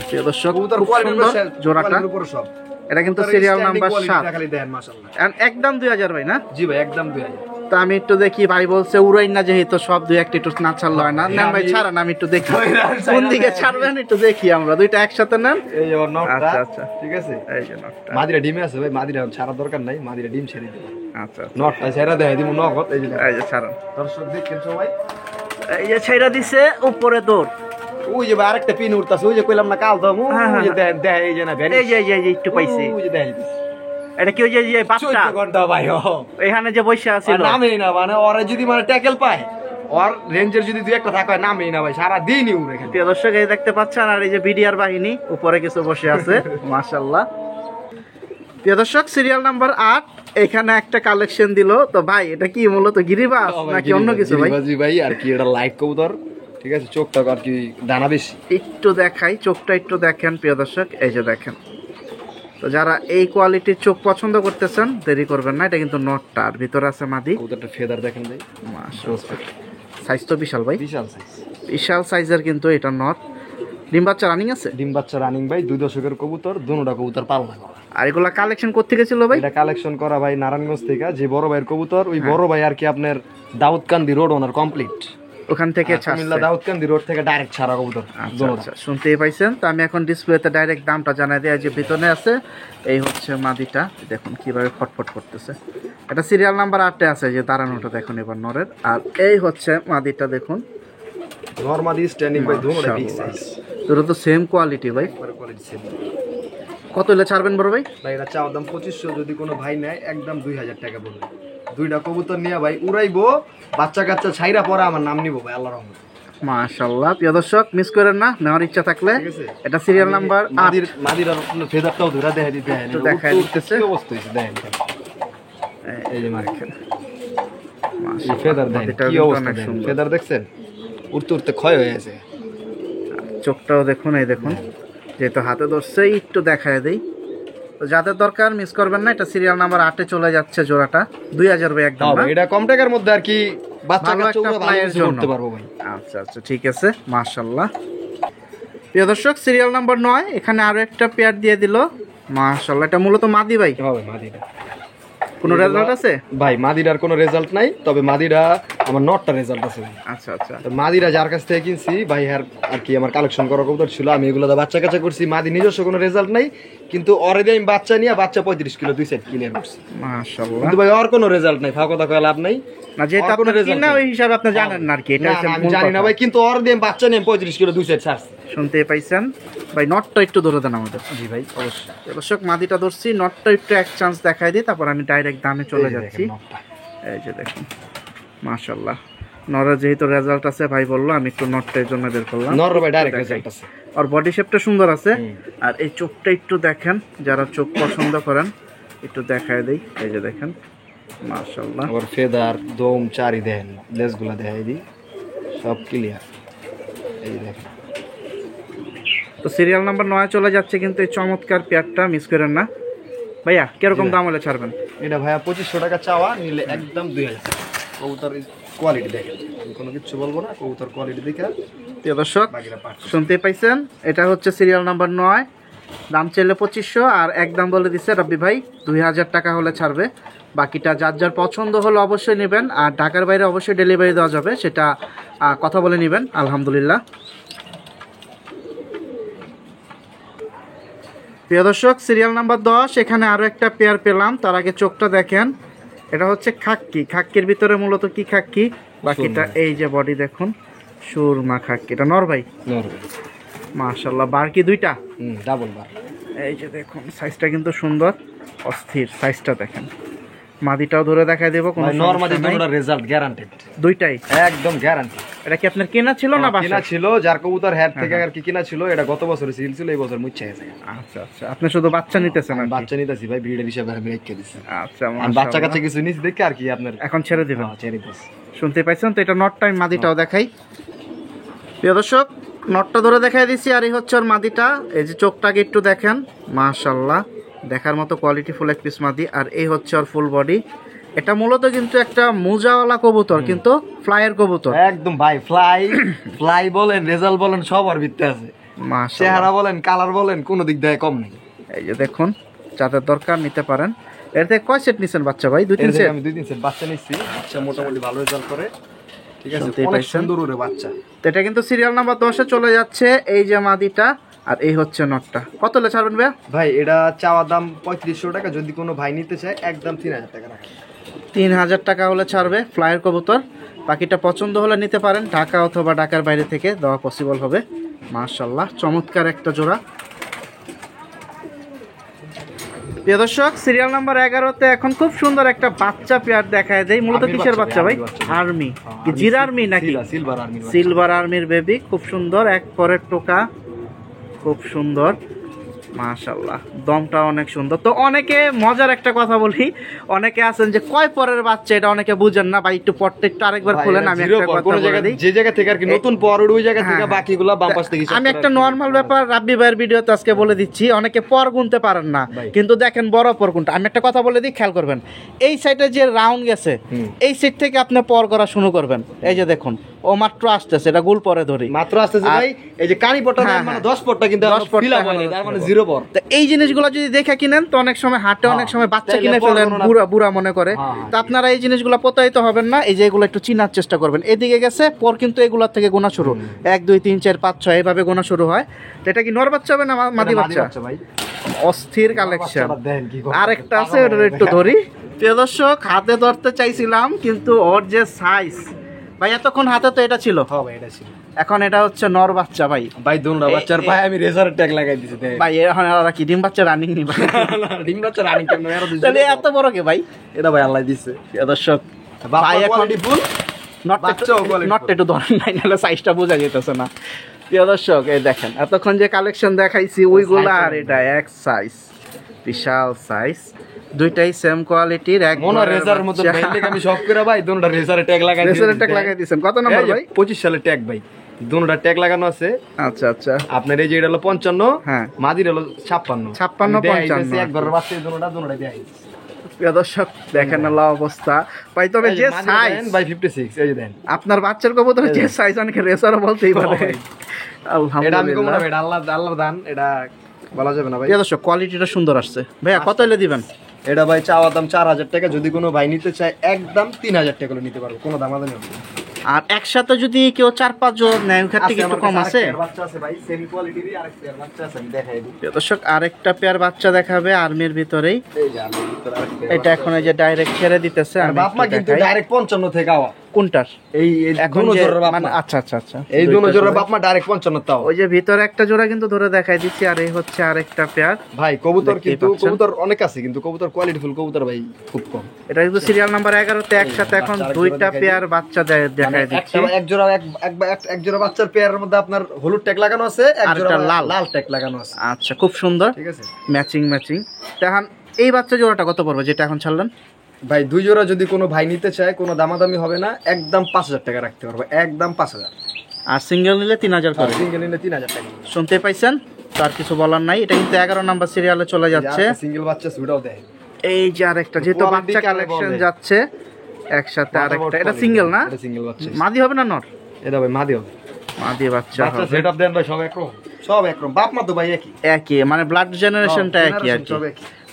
প্রিয় দর্শক কবুতর খুব কোয়ালিটির সুন্দর জোড়াটা। উপর সব। এটা কিন্তু সিরিয়াল নাম্বার 7। খালি দেন মাশাআল্লাহ। একদম 2000 ভাই না? জি ভাই একদম 2000। তো আমি একটু দেখি, ভাই বলছে উড়াই না, যেহেতু সব দুই একটা একটু না ছাড়লে হয় না। নেন ভাই ছাড়ান, আমি একটু দেখি কোন দিকে ছাড়বেন একটু দেখি, আমরা দুইটা একসাথে নেন। এই যে নটটা। আচ্ছা আচ্ছা ঠিক আছে। এই যে নটটা। মাদিরা ডিমে আছে ভাই, মাদিরা ছাড়া দরকার নাই, মাদিরা ডিম ছেড়ে দিবে। আচ্ছা নটটা ছেড়ে দেয় দিমু নগদ। এই যে এই যে ছাড়ান, দর্শক দেখেন সবাই, এই যে ছেড়া দিছে উপরে দৌড়। ওই যে ভাই আরেকটা পিন উঠতাছে, ওই যে কইলাম না কাল দাও, ওই যে দেখ এই যে না ভ্যানি, এই যে একটু পাইছি। ওই যে দেখ এটা কি ওই যে বাচ্চা 14 ঘন্টা ভাই। এখানে যে বসে আছিল? নামেই না মানে ওরা যদি মানে ট্যাকেল পায়, ওর রেঞ্জের যদি দুই একটা থাকে নামেই না ভাই, সারা দিনই উড়ে এখানে। প্রিয় দর্শক এই দেখতে পাচ্ছেন, আর এই যে বিডিআর বাহিনী উপরে কিছু বসে আছে। মাশাআল্লাহ। প্রিয় দর্শক সিরিয়াল নাম্বার 8 এখানে একটা কালেকশন দিল। তো ভাই এটা কি মূলত গিরিবাস নাকি অন্য কিছু ভাই? গিরিবাজি ভাই, আর কি এটা লাইট কবুতর। ঠিক আছে, চোখটা আর কি দানা বেশি। একটু দেখাই, চোখটা একটু দেখেন প্রিয় দর্শক, এই যে দেখেন। তো যারা এই কোয়ালিটির চোখ পছন্দ করতেছেন দেরি করবেন না। এটা কিন্তু নটটা, আর ভিতরে আছে মাদি। কবুতরটা ফেদার দেখেন ভাই, মাশাআল্লাহ। সাইজ তো বিশাল ভাই, বিশাল সাইজ। বিশাল সাইজের কিন্তু এটা নট। ডিম বাচ্চা রানিং আছে? ডিম বাচ্চা রানিং ভাই, 2 দশকের কবুতর, দুটোটা কবুতর পালনা করা। আর এগুলা কালেকশন কোত্থেকে ছিল ভাই? এটা কালেকশন করা ভাই নারায়ণগঞ্জ থেকে। যে বড় ভাইয়ের কবুতর, ওই বড় ভাই আর কি আপনার দাউদকান্দি রোড ওনার কমপ্লিট, ওখান থেকে কুমিল্লা দাউদকান্দি রোড থেকে ডাইরেক্ট ছাড়া কবুতর। আচ্ছা শুনতেই পাইছেন। তো আমি এখন ডিসপ্লেতে ডাইরেক্ট দামটা জানাই দিই। যে ভিতরে আছে এই হচ্ছে মাদিটা, দেখুন কিভাবে ফটফট করতেছে। এটা সিরিয়াল নাম্বার 8 আছে, যে দাঁড়ানোটা দেখুন এবার নরের। আর এই হচ্ছে মাদিটা, দেখুন নরমালি স্ট্যান্ডিং ভাই, দুটোটা বিগ সাইজ, দুটো তো সেম কোয়ালিটি ভাই। Quality same. কত হলে ছাড়বেন বড় ভাই? ভাই এটা চাওয়া দাম 2500, যদি কোনো ভাই নেয় একদম 2000 টাকা পড়বে। দুইটা কবুতর নিয়ে ভাই উড়াইবো, বাচ্চা কাচ্চা ছাইরা পরে আমার নাম নিব ভাই আল্লাহর রহমতে। মাশাআল্লাহ। প্রিয় দর্শক মিস করেন না, নেওয়ার ইচ্ছা থাকলে। এটা সিরিয়াল নাম্বার 8। মাদির ফেদারটাও ধরে দেখা দিতে হয়, একটু দেখাই দিতেছে। কি অবস্থা হইছে দেখেন, এই যে মার্কেট মাশাআল্লাহ, ফেদার দেখেন মাদিটা কি কিন্তু অবস্থা, অনেক দেখেন সুন্দর। ফেদার দেখছেন, উড়তে উড়তে ক্ষয় হয়ে গেছে। চোখটাও দেখুন, এই দেখুন, যেহেতু হাতে ধরছে একটু দেখায় দেই। তো যাদের দরকার মিস করবেন না। এটা সিরিয়াল নাম্বার 8 চলে যাচ্ছে জোড়াটা 2000 ভাই একদম না? এটা কম টাকার মধ্যে আর কি বাচ্চা ভালো কাচ্চা একটা উড়ে প্লায়ের ভালো জন্য। করতে পারবো ভাই। আচ্ছা আচ্ছা ঠিক আছে, মাশাআল্লাহ। প্রিয় দর্শক সিরিয়াল নাম্বার 9 এখানে আরো একটা পেয়ার দিয়ে দিল। মাশাআল্লাহ, এটা মূলত মাদি ভাই। হবে মাদিরা কোনো রেজাল্ট আছে? ভাই মাদিরার কোনো রেজাল্ট নাই, তবে মাদিরা আমার নটটা রেজাল্ট আছে। আচ্ছা আচ্ছা। তো মাদিরা যার কাছ থেকে কিনছি ভাই, আর কি আমার কালেকশন করা কবুতর ছিল, আমি এগুলো বাচ্চা কাচ্চা করছি। মাদি নিজস্ব কোনো রেজাল্ট নাই, কিন্তু ওরে দিয়ে আমি বাচ্চা নিয়ে বাচ্চা 35 কিলো 2 সাইড ক্লিয়ার করছি। মাশাআল্লাহ। কিন্তু ভাই ওর কোনো রেজাল্ট নাই, ফাঁকা কথা কয়ে লাভ নাই। না যেটা ওর কোনো আপনার result কিনা নেই। ওই হিসাবে আপনি জানেন না আর কি। এটা না, হচ্ছে না, আমি মূল জানি না কথা। ভাই, কিন্তু ওর দিয়ে আমি বাচ্চা নিয়ে 35 কিলো 2 সাইড ছাড়ছি। শুনতে পাইছেন ভাই, নটটা একটু ধরে দেন আমাদের। জি ভাই অবশ্যই। দর্শক মাদিটা ধরছি, নটটা একটু এক চান্স দেখাই দিই, তারপর আমি ডাইরেক্ট দামে চলে এই যে যাচ্ছি। দেখেন নটটা। এই যে দেখুন মাশাআল্লাহ। নরের যেহেতু রেজাল্ট আছে ভাই বললো, আমি একটু নটটার জন্য বের করলাম। নর ভাই ডাইরেক্ট রেজাল্ট আছে। আর বডি শেপটা সুন্দর আছে। আর এই চোখটা একটু দেখেন, যারা চোখ পছন্দ করেন একটু দেখায় দেই। এই যে দেখেন মাশাআল্লাহ। আবার ফেদার দম চারি দেন, লেজগুলা দেখাই দিই, সব ক্লিয়ার। এই দেখেন। তো সিরিয়াল নাম্বার 9 চলে যাচ্ছে, কিন্তু এই চমৎকার পেয়ারটা মিস করেন না। ভাইয়া কিরকম দাম হলে ছাড়বেন? এটা ভাইয়া 2500 টাকা চাওয়া, নিলে একদম 2000। কবুতর কোয়ালিটি দেখেন, আমি কোনো কিছু বলবো না, কবুতর কোয়ালিটি দেখে প্রিয় দর্শক বাকিটা পাচ্ছি। শুনতে পাইছেন, এটা হচ্ছে সিরিয়াল নাম্বার 9। দাম চাইলে 2500, আর একদম বলে দিচ্ছে রব্বি ভাই 2000 টাকা হলে ছাড়বে। বাকিটা যার যার পছন্দ হলে অবশ্যই নেবেন, আর ঢাকার বাইরে অবশ্যই ডেলিভারি দেওয়া যাবে, সেটা কথা বলে নেবেন। আলহামদুলিল্লাহ। প্রিয় দর্শক, সিরিয়াল নাম্বার 10, এখানে আরও একটা পেয়ার পেলাম। তার আগে চোখটা দেখেন, এটা হচ্ছে খাক্কি। খাক্কির ভিতরে মূলত কি খাক্কি, বাকিটা এই যে বডি দেখুন, সুরমা খাক্কি। এটা নর ভাই? মাশাআল্লাহ। বার কি দুইটা? ডাবল বার। এই যে দেখুন সাইজটা কিন্তু সুন্দর, অস্থির সাইজটা দেখেন। মাদিটাও ধরে দেখাই দেবো, কোনো নরমালি দুটোটা রেজাল্ট গ্যারান্টেড, দুইটাই একদম গ্যারান্টি। এটা কি আপনার কেনা ছিল না কিনা ছিল? যার কবুতর হেড থেকে আর কি কিনা ছিল, এটা গত বছর সিল ছিল, এই বছর মুচ্ছে গেছে। আচ্ছা আচ্ছা, আপনি শুধু বাচ্চা নিতেছেন? আর বাচ্চা নিতেছি ভাই, ব্রিডার হিসেবে আমি রেখে দিছি। আচ্ছা, আর বাচ্চা কাচ্চা কিছু নিছি দেখে আর কি আপনার এখন ছেড়ে দিবেন? ছেড়ে দিছি। শুনতে পাইছেন তো? এটা নট টাইম, মাদিটাও দেখাই। প্রিয় দর্শক, নটটা ধরে দেখাই দিছি, আর এই হচ্ছে ওর মাদিটা। এই যে চোখটাকে একটু দেখেন, মাশাআল্লাহ, দেখার মতো কোয়ালিটি ফুল এক পিস মাদি। আর এই হচ্ছে ওর ফুল বডি। এটা মূলত কিন্তু একটা মোজাওয়ালা কবুতর, কিন্তু ফ্লাইয়ের কবুতর একদম ভাই। ফ্লাই বলেন, রেজাল্ট বলেন, সব আর ভিত্তি আছে। মাশাআল্লাহ, চেহারা বলেন, কালার বলেন, কোনো দিক দিয়ে কম নেই। এই যে দেখুন, যাদের দরকার নিতে পারেন। এর থেকে কয় সেট নিছেন বাচ্চা ভাই? 2-3 সেট? আমি 2-3 সেট বাচ্চা নিচ্ছি। বাচ্চা মোটামুটি ভালো রেজাল্ট করে, ঠিক আছে, শুনতেই অনেক পাইছেন? সুন্দর ওরে বাচ্চা। তো এটা কিন্তু সিরিয়াল নাম্বার 10-এ চলে যাচ্ছে। এই যে মাদিটা, আর এই হচ্ছে নটটা। কত হলে ছাড়বেন ভাই? ভাই এটা চাওয়া দাম 3500 টাকা, যদি কোনো ভাই নিতে চায় একদম 3000 টাকা রাখা। 3000 টাকা হলে ছাড়বে, ফ্লাইয়ের কবুতর। বাকিটা পছন্দ হলে নিতে পারেন, ঢাকা অথবা ঢাকার বাইরে থেকে দেওয়া পসিবল হবে। মাশাআল্লাহ, চমৎকার একটা জোড়া। প্রিয় দর্শক, সিরিয়াল নাম্বার 11-তে এখন খুব সুন্দর একটা বাচ্চা পেয়ার দেখায় দেয়। মূলত কিসের বাচ্চা ভাই? আর্মি কি জিরা আর্মি নাকি? Silver army. সিলভার আর্মির বেবি, খুব সুন্দর, এক পরের টোকা, খুব সুন্দর। মাশাআল্লাহ, দমটা অনেক সুন্দর। তো অনেকে মজার একটা কথা বলি, অনেকে আছেন যে কয় পরের বাচ্চা, এটা অনেকে বুঝেন না ভাই। একটু পরটা একটু আরেকবার খুলেন, আমি একটা কথা বলে দিই। যে জায়গা থেকে আর কি নতুন পর ওই জায়গা থেকে বাকিগুলো বাম পাশ থেকে। আমি একটা নরমাল ব্যাপার রাব্বি ভাইয়ের ভিডিওতে আজকে বলে দিচ্ছি, অনেকে পর গুনতে পারেন না, কিন্তু দেখেন বড় পর কোনটা। আমি একটা কথা বলে দিই, খেয়াল করবেন। এই সাইডে যে রাউন্ড গেছে, এই সাইড থেকে আপনি পর করা শুরু করবেন। এই যে দেখুন, ও মাত্র আসতেছে, এটা গোল পরে ধরি মাত্র আসতেছে ভাই। এই যে কানি পটটা মানে 10 পটটা, কিন্তু 10 পটটা ফিল আপ হয়নি, তার মানে 0 পট। তো এই জিনিসগুলো যদি দেখে কিনেন, তো অনেক সময় হাটে অনেক সময় বাচ্চা কিনে ফেলেন, বুড়া মনে করে। তো আপনারা এই জিনিসগুলো প্রতারিত হবেন না। এই যে এগুলো একটু চিনার চেষ্টা করবেন। এদিকে গেছে পর, কিন্তু এগুলোর থেকে গোনা শুরু, 1 2 3 4 5 6 এইভাবে গোনা শুরু হয়। তো এটা কি নর বাচ্চা হবে না মাদি বাচ্চা? ভাই অস্থির কালেকশন। দেন কি করে, আরেকটা আছে, ওটা একটু ধরি। প্রিয় দর্শক, হাতে ধরতে চাইছিলাম, কিন্তু ওর যে সাইজ ভাই, এতক্ষণ হাতে তো এটা ছিল, হ্যাঁ ভাই এটা ছিল, এখন এটা হচ্ছে নর বাচ্চা ভাই। ভাই দোনরা বাচ্চার ভাই আমি রেজারের ট্যাগ লাগাই দিছি দেখ ভাই। এখন ওরা কি ডিম বাচ্চা রানিং নি ভাই? ডিম বাচ্চা রানিং কেন এর দিছি, তাহলে এত বড় কে ভাই? এটা ভাই আল্লাহ দিছে। প্রিয় দর্শক, ভাই এখন ফুল নট একটু ধরেন নাই, নাহলে সাইজটা বোঝা যেতেছে না। প্রিয় দর্শক, এই দেখেন, এতক্ষণ যে কালেকশন দেখাইছি ওইগুলো আর এটা এক সাইজ, বিশাল সাইজ, দুইটাই সেম কোয়ালিটির। এক মনে রেজারের মতো বাইলে আমি সব করে ভাই দোনটা রেজারের ট্যাগ লাগাই দিছি। রেজারের ট্যাগ লাগাই দিয়েছেন? কত নাম্বার ভাই? 25 সালের ট্যাগ ভাই, দোনটা ট্যাগ লাগানো আছে। আচ্ছা আচ্ছা, আপনার এই যে এটা হলো 55, হ্যাঁ, মাদির হলো 56 55 একবার বাচ্চা দোনটা দেয়। প্রিয় দর্শক, দেখেন আল্লাহ অবস্থা ভাই। তবে যে সাইজ ভাই 56, এই যে দেন আপনার বাচ্চার কবুতর যে সাইজ, অনেকে রেসারও বলতেই পারে। এটা আমি কম না, আলহামদুলিল্লাহ। এটা আল্লাহর দান, এটা বলা যাবে না ভাই। প্রিয় দর্শক, কোয়ালিটিটা সুন্দর আসছে। ভাইয়া কত হলে দিবেন? এটা ভাই চাওয়া দাম 4000 টাকা, যদি কোনো ভাই নিতে চায় একদম 3000 টাকা করে নিতে পারবো, কোনো দামাদামি হবে না। আর একসাথে যদি কেউ 4-5 জন নেয়, ক্ষেত্রে একটু কম আছে। বাচ্চা আছে ভাই, সেমি কোয়ালিটিরই আরেক পেয়ার বাচ্চা আছে, আমি দেখাই দিই। প্রিয় দর্শক, আরেকটা পেয়ার বাচ্চা দেখাবে আর্মির ভিতরেই। এই যে আমি ভিতরে আরেক পেয়ার এটা এখন এই যে ডাইরেক্ট ছেড়ে দিতেছে। আমি বাপ মা কিন্তু ডাইরেক্ট 55 থেকে আওয়া। কোনটার? এই এখন দুনো জোড়ার বাপ মা। আচ্ছা আচ্ছা আচ্ছা, এই দুনো জোড়ার বাপ মা ডাইরেক্ট 55 তাও। ওই যে ভিতরে একটা জোড়া কিন্তু ধরে দেখাই দিচ্ছি, আর এই হচ্ছে আরেকটা পেয়ার। ভাই কবুতর কিন্তু কবুতর অনেক আছে, কিন্তু কবুতর কোয়ালিটিফুল কবুতর ভাই খুব কম। এটা কিন্তু সিরিয়াল নাম্বার 11-তে একসাথে এখন দুইটা পেয়ার বাচ্চা দেখাই দিচ্ছি। এক জোড়া বাচ্চার পেয়ারের মধ্যে আপনার হলুদ ট্যাগ লাগানো আছে, এক জোড়া লাল ট্যাগ লাগানো আছে। আচ্ছা, খুব সুন্দর, ঠিক আছে, ম্যাচিং। এখন এই বাচ্চা জোড়াটা কত পড়বে যেটা এখন ছাড়লেন? ভাই দুই জোড়া যদি কোনো ভাই নিতে চায়, কোনো দামাদামি হবে না, একদম 5000 টাকা রাখতে পারবো, একদম 5000। আর সিঙ্গেল নিলে 3000 করে। সিঙ্গেল নিলে 3000 টাকা। শুনতে পাইছেন? তার কিছু বলার নাই। এটা কিন্তু 11 নাম্বার সিরিয়ালে চলে যাচ্ছে। সিঙ্গেল বাচ্চা সুটাও দেয়। এই যে আরেকটা, যেহেতু বাচ্চা কালেকশন যাচ্ছে একসাথে, আরেকটা। এটা সিঙ্গেল না? এটা সিঙ্গেল বাচ্চা। মাদি হবে না নর? এটা ভাই মাদি হবে। মাদি বাচ্চা বাচ্চা হবে। সেটআপ দেন ভাই, সব একরকম, সব একরম, বাপ মা তো ভাই একই, একই, মানে ব্লাড জেনারেশনটা একই আর কি।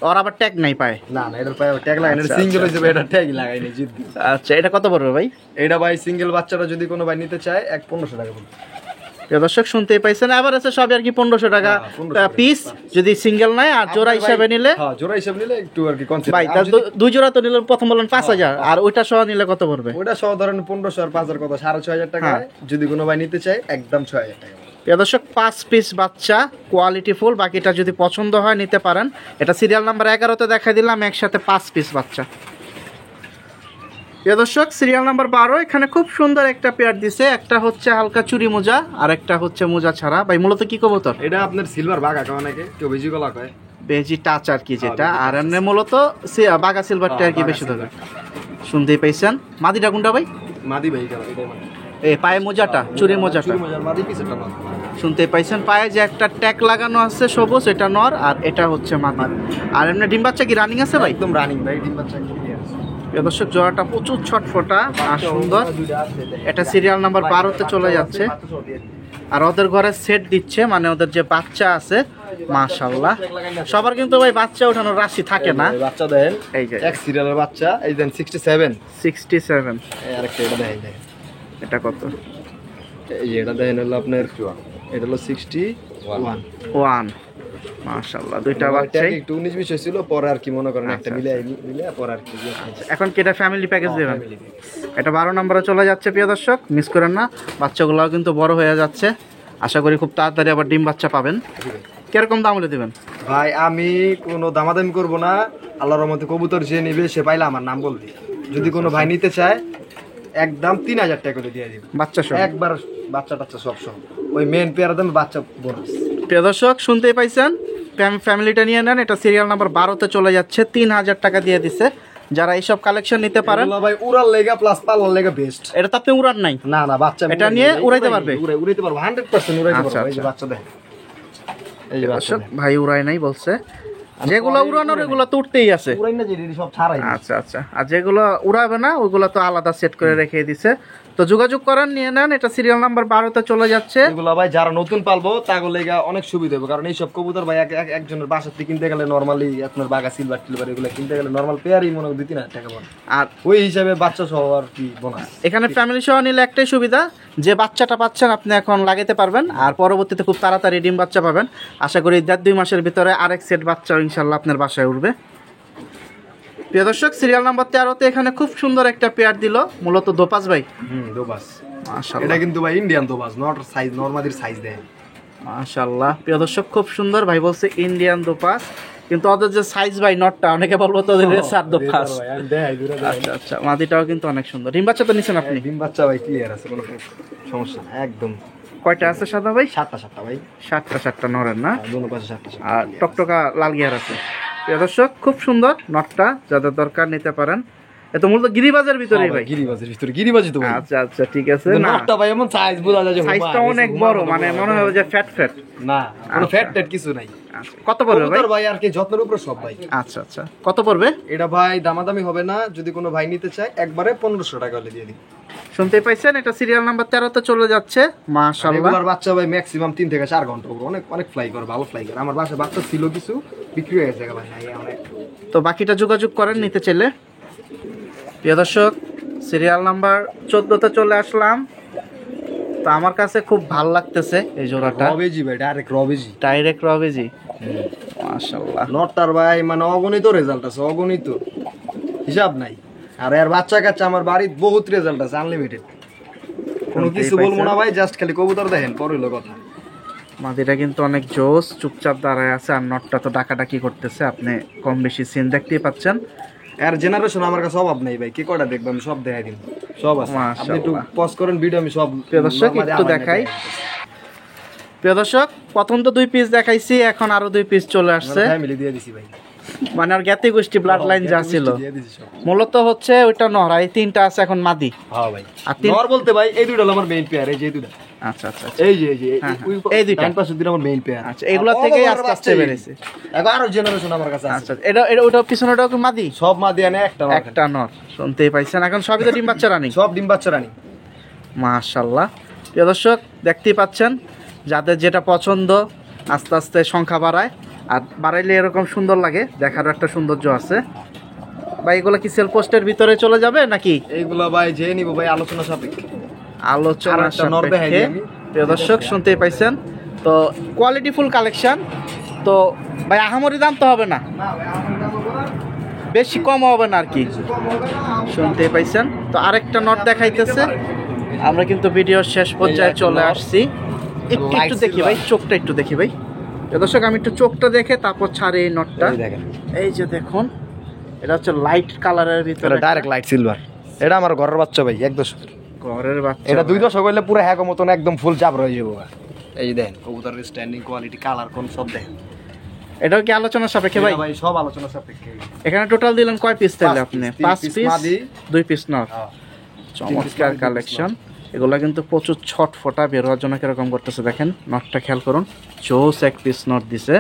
ওর আবার ট্যাগ নাই পায়। না না, এটার পায়ে ট্যাগ লাগাই না, আচ্ছা, সিঙ্গেল আচ্ছা। হইছে ভাই, এটা ট্যাগই লাগাই না জিদ্দি। আচ্ছা, এটা কত পড়বে ভাই? এটা ভাই সিঙ্গেল বাচ্চাটা যদি কোনো ভাই নিতে চায় 1500 টাকা পড়বে। প্রিয় দর্শক শুনতেই পাইছেন, আবার আছে সব আর কি 1500 টাকা হ্যাঁ, 1500 পিস যদি সিঙ্গেল নাই, আর জোড়া আপনার হিসাবে ভাই- নিলে হ্যাঁ, জোড়া হিসাবে নিলে একটু আর কি কনসেপ্ট। ভাই তার দুই জোড়া তো নিলে প্রথম বললেন 5000, আর ওইটা সহ নিলে কত পড়বে? ওটা সহ ধরেন 1500 আর 5000 কত 6500 টাকা। হ্যাঁ। যদি কোনো ভাই নিতে চায় একদম 6000 টাকা। প্রিয় দর্শক 5 পিস বাচ্চা, কোয়ালিটি ফুল, বাকিটা যদি পছন্দ হয় নিতে পারেন। এটা সিরিয়াল নাম্বার 11-তে দেখা দিলাম একসাথে 5 পিস বাচ্চা। প্রিয় দর্শক সিরিয়াল নাম্বার 12, এখানে খুব সুন্দর একটা পেয়ার দিছে। একটা হচ্ছে হালকা চুরি মোজা, আর একটা হচ্ছে মোজা ছাড়া। ভাই মূলত কি কবুতর? এটা আপনার সিলভার বাঘা কয় নাকি, কেউ বেশি গলা কয়। বেজি টাচ আর কি যেটা, বেজি আর টাচ। এমনি মূলত বাগা সিলভারটা আর কি বাঘা বেশি ধরে। সিলভার। শুনতেই পাইছেন। মাদিটা কোনটা ভাই? মাদি ভাই গলা এটাই মানে। এই পায়ে মোজাটা, চুরি মোজাটা। চুরি মোজার মাদি পিছটা না। শুনতে পাইছেন, পায়ে যে একটা ট্যাগ লাগানো আছে সবুজ, এটা নর, আর এটা হচ্ছে মাদি। আর এমনি ডিম বাচ্চা কি রানিং আছে ভাই? একদম রানিং ভাই, ডিম বাচ্চা কি দিয়ে আছে। প্রিয় দর্শক জোড়াটা প্রচুর ছটফটা আর সুন্দর। এটা সিরিয়াল নাম্বার 12-তে চলে যাচ্ছে। আর ওদের ঘরে সেট দিচ্ছে, মানে ওদের যে বাচ্চা আছে, মাশাআল্লাহ সবার কিন্তু ভাই বাচ্চা ওঠানোর রাশি থাকে না। এই বাচ্চা দেন, এই যে এক সিরিয়ালের বাচ্চা, এই দেন 67। 67। এই আরেকটা এটা দেন, এটা কত? এই যে এটা দেন হলো আপনার, এটা হলো 61। 1। মাশাআল্লাহ দুইটা বাচ্চাই। একটু 19-20 হয়েছিল, পরে আর কি মনে করেন একটা মিলে পরে আর কি। এখন কি এটা ফ্যামিলি প্যাকেজ দেবেন? এটা 12 নম্বরে চলে যাচ্ছে প্রিয় দর্শক, মিস করেন না। বাচ্চাগুলোও কিন্তু বড় হয়ে যাচ্ছে, আশা করি খুব তাড়াতাড়ি আবার ডিম বাচ্চা পাবেন। কিরকম দাম হলে দেবেন? ভাই আমি কোনো দামাদামি করব না, আল্লাহর রহমতে কবুতর যে নেবে সে পাইলে আমার নাম বলবি। যদি কোনো ভাই নিতে চায় একদম 3000 টাকা করে দিয়ে দিব, বাচ্চা সহ একবার বাচ্চা টাচ্চা সব সহ। ওই মেন পেয়ার দাম বাচ্চা বোনাস। প্রিয় দর্শক শুনতেই পাইছেন, ফ্যামিলিটা নিয়ে নেন। এটা সিরিয়াল নাম্বার 12-তে চলে যাচ্ছে, 3000 টাকা দিয়ে দিছে। যারা এইসব কালেকশন নিতে পারেন, এগুলো ভাই উড়ার লেগা প্লাস পাল্লার লেগা বেস্ট। এটা তো আপনি উড়ান নাই। না না, বাচ্চা এটা নিয়ে উড়াইতে পারবে? উড়াইতে পারবো 100% উড়াইতে আচ্ছা, পারবো। এই যে আচ্ছা। বাচ্চা দেখ, এই যে বাচ্চা দর্শক ভাই উড়াই নাই বলছে, যেগুলো উড়ানোর এগুলো তো উঠতেই আছে। উড়াই না, যে সব ছাড়াই। আচ্ছা আচ্ছা, আর যেগুলো উড়াবে না ওইগুলো তো আলাদা সেট করে রেখে দিছে। তো যোগাযোগ করেন, নিয়ে নেন। এটা সিরিয়াল নাম্বার 12-তে চলে যাচ্ছে। এগুলো ভাই যারা নতুন পালবো তাগুলো লেগা অনেক সুবিধা হবে, কারণ এইসব কবুতর ভাই একজনের বাসা থেকে কিনতে গেলে নরমালি আপনার বাঘা সিলভার টিলভার এগুলো কিনতে গেলে নরমাল পেয়ারই মনে হয় 2-3 টাকা পড়ে। আর ওই হিসাবে বাচ্চা সহ আর কি বোনাস। এখানে ফ্যামিলি সহ নিলে একটাই সুবিধা, যে বাচ্চাটা পাচ্ছেন আপনি এখন লাগাতে পারবেন, আর পরবর্তীতে খুব তাড়াতাড়ি ডিম বাচ্চা পাবেন। আশা করি 1.5-2 মাসের ভিতরে আরেক সেট বাচ্চা ইনশাল্লাহ আপনার বাসায় উঠবে। প্রিয় দর্শক সিরিয়াল নাম্বার 13-তে এখানে খুব সুন্দর একটা পেয়ার দিল, মূলত দোপাস ভাই। দোবাস। মাশাআল্লাহ এটা কিন্তু ভাই ইন্ডিয়ান দোবাস, নট সাইজ নরমালির সাইজ দেয়। মাশাআল্লাহ প্রিয় দর্শক খুব সুন্দর। ভাই বলছে ইন্ডিয়ান দোপাস, কিন্তু ওদের যে সাইজ ভাই নটটা, অনেকে বলবো তো ওদের রেসার দোপাস। আচ্ছা আচ্ছা, মাদিটাও কিন্তু অনেক সুন্দর। ডিম বাচ্চা তো নিছেন আপনি? ডিম বাচ্চা ভাই ক্লিয়ার আছে, কোনো সমস্যা না একদম। কয়টা আছে সাদা ভাই? 7টা ভাই, 7টা নরের না, দোনো পাশে 7টা। আর টকটকা লাল গিয়ার আছে। প্রিয় দর্শক খুব সুন্দর নটটা, যাদের দরকার নিতে পারেন। এত মূলত গিরিবাজের ভিতরেই ভাই। গিরিবাজের ভিতরে, গিরিবাজি তো ভাই। আচ্ছা আচ্ছা ঠিক আছে। না নটটা ভাই এমন সাইজ বোঝা যায় যে সাইজটা অনেক বড়, মানে মনে হয় যে ফ্যাট ফ্যাট। না, কোনো ফ্যাট ট্যাট কিছু নাই। আচ্ছা, কত পড়বে ভাই? কবুতর ভাই আর কি যত্নের উপর সব ভাই। আচ্ছা আচ্ছা, কত পড়বে? এটা ভাই দামাদামি হবে না, যদি কোনো ভাই নিতে চায় একবারে 1500 টাকা হলে দিয়ে দিই। শুনতে পাইছেন, এটা সিরিয়াল নাম্বার 13-তে চলে যাচ্ছে। মাশাআল্লাহ রেগুলার বাচ্চা ভাই ম্যাক্সিমাম 3 থেকে 4 ঘন্টা উপর, অনেক অনেক ফ্লাই করে, ভালো ফ্লাই করে। আমার বাসায় বাচ্চা ছিল কিছু, বিক্রি হয়ে গেছে ভাই। তো বাকিটা যোগাযোগ করেন নিতে চাইলে। প্রিয় দর্শক সিরিয়াল নাম্বার 14-তে চলে আসলাম। তো আমার কাছে খুব ভালো লাগতেছে এই জোড়াটা, রবেজি ভাই, ডাইরেক্ট রবেজি, ডাইরেক্ট রবেজি। মাশাআল্লাহ নটটার ভাই মানে অগণিত রেজাল্ট আছে, অগণিত হিসাব নাই। আর এর বাচ্চা কাচ্চা আমার বাড়ির বহুত রেজাল্ট আছে, আনলিমিটেড। কোনো কিছু বলবো না ভাই, জাস্ট খালি কবুতর দেখেন, পরে হলো কথা। মাদিটা কিন্তু অনেক জোস, চুপচাপ দাঁড়ায় আছে, আর নটটা তো ডাকাডাকি করতেছে। আপনি কম বেশি সিন দেখতেই পাচ্ছেন। এর জেনারেশন আমার কাছে অভাব নেই ভাই, কে কয়টা দেখবো আমি সব দেখাই দিন, সব আছে। আপনি একটু পজ করেন ভিডিও, আমি সব প্রিয় দর্শক একটু দেখাই। প্রিয় দর্শক প্রথম তো 2 পিস দেখাইছি, এখন আরো 2 পিস চলে আসছে। ফ্যামিলি দিয়ে দিছি ভাই, মানে আর জ্ঞাতি গোষ্ঠী ব্লাড লাইন যা ছিল দিয়ে দিছি সব। মূলত হচ্ছে ওইটা নহরা, এই 3টা আছে এখন মাদি। হ্যাঁ ভাই, আর 3 নর বলতে ভাই এই দুটো হলো আমার মেইন পেয়ার, এই যে দুটো। আচ্ছা আচ্ছা এই যে এই যে হ্যাঁ, এই দুইটা। ডান পাশে দুটো আমার মেইন পেয়ার। আচ্ছা, এগুলা থেকেই আস্তে আস্তে বেড়েছে। এখন আরো জেনারেশন আমার কাছে আছে। আচ্ছা, এটা এটা ওটা পিছনেটাও কি মাদি? সব মা দিয়ে না, একটা একটা নর। শুনতেই পাইছেন, এখন সবই তো ডিম বাচ্চা রানি। সব ডিম বাচ্চা রানী। মাশাআল্লাহ প্রিয় দর্শক দেখতেই পাচ্ছেন, যাদের যেটা পছন্দ আস্তে আস্তে সংখ্যা বাড়ায়। আর বাড়াইলে এরকম সুন্দর লাগে, দেখারও একটা সৌন্দর্য আছে। ভাই এগুলো কি সেল পোস্টের ভিতরে চলে যাবে নাকি? এইগুলা ভাই যে নিব ভাই আলোচনা সাপেক্ষে। আলোচনা আরেকটা নর দেখাই সাপেক্ষে। দিই আমি। প্রিয় দর্শক শুনতেই পাইছেন, তো কোয়ালিটি ফুল কালেকশন। তো ভাই আহামরি দাম তো হবে না, বেশি কম হবে না আর কি, শুনতেই পাইছেন। তো আরেকটা নট দেখাইতেছে, আমরা কিন্তু ভিডিওর শেষ পর্যায়ে চলে আসছি। একটু একটু দেখি ভাই, চোখটা একটু দেখি ভাই। প্রিয় দর্শক আমি একটু চোখটা দেখে তারপর ছাড়ি এই নটটা। দেখেন এই যে দেখুন, এটা হচ্ছে লাইট কালারের ভিতরে, ডাইরেক্ট লাইট সিলভার। এটা আমার ঘরের বাচ্চা ভাই, 1 দশকের। ঘরের বাচ্চা। এটা 2 দশক হইলে পুরো হ্যাগো মতন একদম ফুল চাপ রয়ে যাবো। এই যে দেখেন কবুতরের স্ট্যান্ডিং কোয়ালিটি, কালার কোন সব দেখেন। এটাও কি আলোচনার সাপেক্ষে ভাই? ভাই সব আলোচনা সাপেক্ষে। এখানে টোটাল দিলেন কয় পিস তাহলে আপনি? 5 পিস পিস, মাদি, 2 পিস নট। হ্যাঁ। চমৎকার কালেকশন। এগুলা কিন্তু প্রচুর ছটফটা বের হওয়ার জন্য কিরকম করতেছে দেখেন, নটটা খেয়াল করুন। জোস 1 পিস নট দিছে,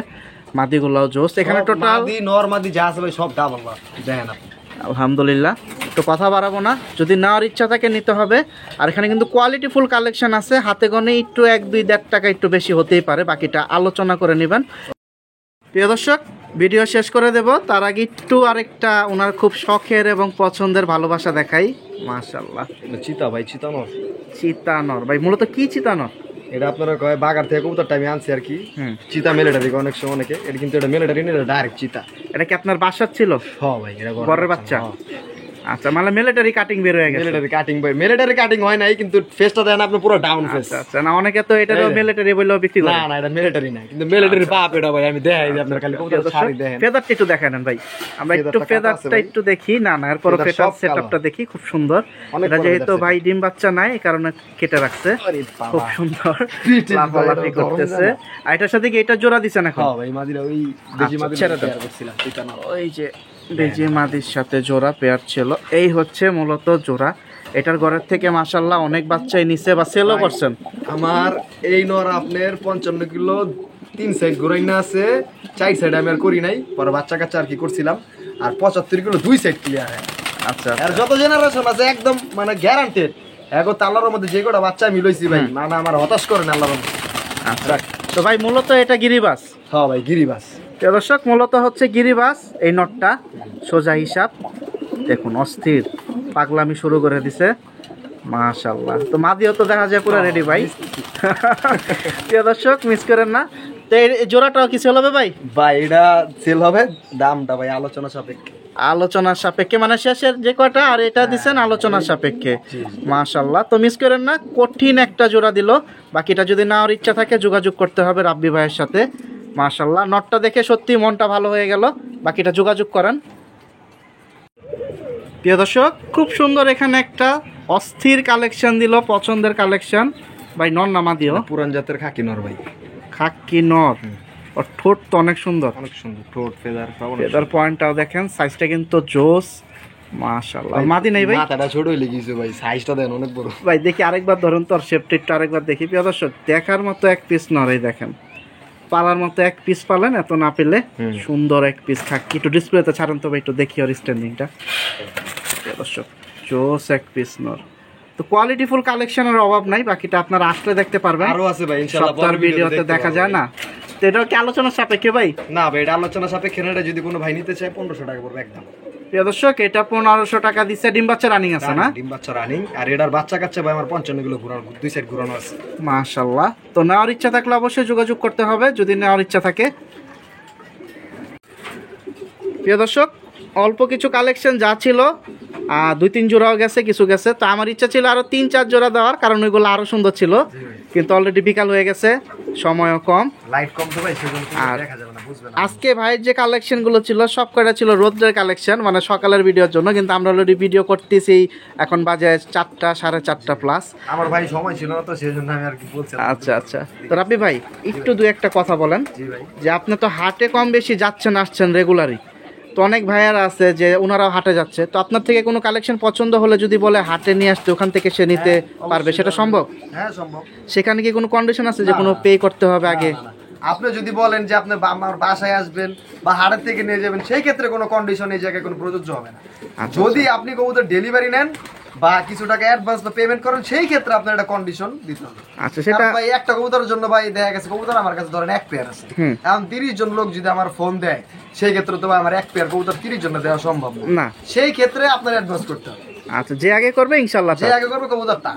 মাদিগুলাও জোস। এখানে টোটাল মাদি নর মাদি যা আছে ভাই সব ডাবল দেখেন আপনি। আলহামদুলিল্লাহ। তো কথা বাড়াবো না, যদি নেওয়ার ইচ্ছা থাকে নিতে হবে। আর এখানে কিন্তু কোয়ালিটি ফুল কালেকশন আছে, হাতে গনে একটু 1-2-1.5 টাকা একটু বেশি হতেই পারে, বাকিটা আলোচনা করে নেবেন। প্রিয় দর্শক ভিডিও শেষ করে দেব, তার আগে একটু আরেকটা ওনার খুব শখের এবং পছন্দের ভালোবাসা দেখাই। মাশাআল্লাহ, চিতা ভাই, চিতা নর। চিতানর ভাই, মূলত কি চিতানর? এটা আপনারা কয় বাগার থেকে কবুতরটা আমি আনছি আর কি। চিতা মিলিটারি অনেক সময় অনেকে, এটা কিন্তু এটা মিলিটারি না, এটা ডাইরেক্ট চিতা। এটা কি আপনার বাসার ছিল? হ্যাঁ ভাই, এটা ঘরের বাচ্চা। আচ্ছা, মানে মিলিটারি কাটিং বের হয়ে গেছে। মিলিটারি কাটিং ভাই, মিলিটারি কাটিং হয় নাই কিন্তু ফেসটা দেন আপনি পুরো ডাউন ফেস। আচ্ছা, না অনেকে তো এটারও মিলিটারি বলেও বিক্রি করে। না না, এটা মিলিটারি না, কিন্তু মিলিটারি বাপ এটা ভাই। আমি দেখাই যে আপনার খালি কবুতর শাড়ি দেখেন। ফেদারটা একটু দেখায় নেন ভাই, আমরা একটু ফেদারটা একটু দেখি। না না, এরপর ফেদার সেটআপটা দেখি, খুব সুন্দর। এটা যেহেতু ভাই ডিম বাচ্চা নাই, এই কারণে কেটে রাখছে। খুব সুন্দর লাফালাফি করতেছে। আর এটার সাথে কি এটা জোড়া দিছেন এখন? হ্যাঁ ভাই, মাদিরা ওই বেজি মাদিরা পেয়ার করছিলাম, চিতা নর। ওই যে বেজি মাদির সাথে জোড়া পেয়ার ছিল, এই হচ্ছে মূলত জোড়া। এটার ঘরের থেকে মাশাআল্লাহ অনেক বাচ্চাই নিছে বা সেলও করছেন। আমার এই নর আপনার 55 কিলো 3 সাইড ঘুরাইনা আছে, 4 সাইড আমি আর করি নাই, পরে বাচ্চা কাচ্চা আর কি করছিলাম। আর 75 কিলো 2 সাইড ক্লিয়ার। আচ্ছা, আর যত জেনারেশন আছে একদম মানে গ্যারান্টেড। এগো তাল্লার মধ্যে যে কটা বাচ্চা আমি লইছি ভাই, মানে আমার হতাশ করে না আল্লাহর মধ্যে। আচ্ছা। তো ভাই মূলত এটা গিরিবাস। হ্যাঁ ভাই, গিরিবাস। প্রিয় দর্শক মূলত হচ্ছে গিরিবাস। এই নটটা সোজা হিসাব দেখুন, অস্থির পাগলামি শুরু করে দিছে। মাশাআল্লাহ। তো মাদিও তো দেখা যায় পুরো রেডি ভাই। প্রিয় দর্শক মিস করেন না। তো এই জোড়াটাও কি সেল হবে ভাই? ভাই এটা সেল হবে, দামটা ভাই আলোচনা সাপেক্ষে। আলোচনার সাপেক্ষে, মানে শেষের যে কয়টা আর এটা দিছেন আলোচনার সাপেক্ষে। মাশাআল্লাহ। তো মিস করেন না, কঠিন একটা জোড়া দিল। বাকিটা যদি নেওয়ার ইচ্ছা থাকে যোগাযোগ করতে হবে রাব্বি ভাইয়ের সাথে। মাশাআল্লাহ, নটটা দেখে সত্যি মনটা ভালো হয়ে গেল। বাকিটা যোগাযোগ করেন। প্রিয় দর্শক খুব সুন্দর এখানে একটা অস্থির কালেকশন দিল, পছন্দের কালেকশন ভাই। নর নামা দিও, পুরান জাতের খাকি নর ভাই। খাকি নর। ওর ঠোঁট তো অনেক সুন্দর, অনেক সুন্দর ঠোঁট, ফেদার ফেদার পয়েন্টটাও দেখেন, সাইজটা কিন্তু জোস। মাশাআল্লাহ। মাদি নাই ভাই? মাথাটা ছোট হইলে গিয়েছে ভাই, সাইজটা দেন অনেক বড় ভাই। দেখি আরেকবার ধরুন তো, শেপটা আরেকবার দেখি। প্রিয় দর্শক দেখার মতো 1 পিস নর, এই দেখেন পালার মতো 1 পিস পালেন, এত না পেলে সুন্দর 1 পিস খাকি। একটু ডিসপ্লেতে ছাড়েন তো ভাই, একটু দেখি ওর স্ট্যান্ডিংটা। প্রিয় দর্শক জোস 1 পিস নর। তো কোয়ালিটি ফুল কালেকশনের অভাব নাই, বাকিটা আপনারা আসলে দেখতে পারবেন। আরো আছে ভাই ইনশাআল্লাহ, সপ্তাহের ভিডিওতে দেখা যায় না। তো এটা কি আলোচনার সাপেক্ষে ভাই? না ভাই, এটা আলোচনা সাপেক্ষে। এটা যদি কোনো ভাই নিতে চায় 1500 টাকা পড়বে একদম। প্রিয় দর্শক এটা 1500 টাকা দিচ্ছে। ডিম বাচ্চা রানিং আছে না? ডিম বাচ্চা রানিং। আর এটার বাচ্চা কাচ্চা ভাই আমার 55 কিলো ঘুরানো, 2 সাইড ঘুরানো আছে। মাশাআল্লাহ। তো নেওয়ার ইচ্ছা থাকলে অবশ্যই যোগাযোগ করতে হবে যদি নেওয়ার ইচ্ছা থাকে। প্রিয় দর্শক অল্প কিছু কালেকশন যা ছিল 2-3 জোড়াও গেছে, কিছু গেছে। তো আমার ইচ্ছা ছিল আরো 3-4 জোড়া দেওয়ার, কারণ ওইগুলো আরো সুন্দর ছিল, কিন্তু অলরেডি বিকাল হয়ে গেছে, সময়ও কম, লাইট কম তো ভাই, সেজন্য আর দেখা যাবে না, বুঝবেন। আজকে ভাইয়ের যে কালেকশন গুলো ছিল সব কয়টা ছিল রোদ্রের কালেকশন, মানে সকালের ভিডিওর জন্য, কিন্তু আমরা অলরেডি ভিডিও করতেছি এখন বাজে 4টা 4:30 প্লাস। আমার ভাই সময় ছিল না তো, সেজন্য আমি আর কি বলছিলাম। আচ্ছা আচ্ছা। তো রাব্বি ভাই একটু 2-1টা কথা বলেন। জি ভাই। যে আপনি তো হাটে কম বেশি যাচ্ছেন আসছেন রেগুলারই, তো অনেক ভাইয়ারা আছে যে ওনারাও হাটে যাচ্ছে, তো আপনার থেকে কোনো কালেকশন পছন্দ হলে যদি বলে হাটে নিয়ে আসতে, ওখান থেকে সে নিতে পারবে, সেটা সম্ভব? হ্যাঁ সম্ভব। সেখানে কি কোনো কন্ডিশন আছে যে কোনো পে করতে হবে আগে? আপনি যদি বলেন যে আপনি আমার বাসায় আসবেন বা হাটের থেকে নিয়ে যাবেন, সেই ক্ষেত্রে কোনো কন্ডিশন এই জায়গায় কোনো প্রযোজ্য হবে না। যদি আপনি কবুতর ডেলিভারি নেন বা কিছু টাকা অ্যাডভান্স বা পেমেন্ট করেন, সেই ক্ষেত্রে আপনার একটা কন্ডিশন দিতে হবে। আচ্ছা, সেটা ভাই একটা কবুতরের জন্য ভাই দেখা গেছে কবুতর আমার কাছে ধরেন এক পেয়ার আছে, এখন 30 জন লোক যদি আমার ফোন দেয়, সেই ক্ষেত্রে তো ভাই আমার এক পেয়ার কবুতর 30 জন দেওয়া সম্ভব না। সেই ক্ষেত্রে আপনার অ্যাডভান্স করতে হবে। আচ্ছা, যে আগে করবে ইনশাল্লাহ যে আগে করবে কবুতরটা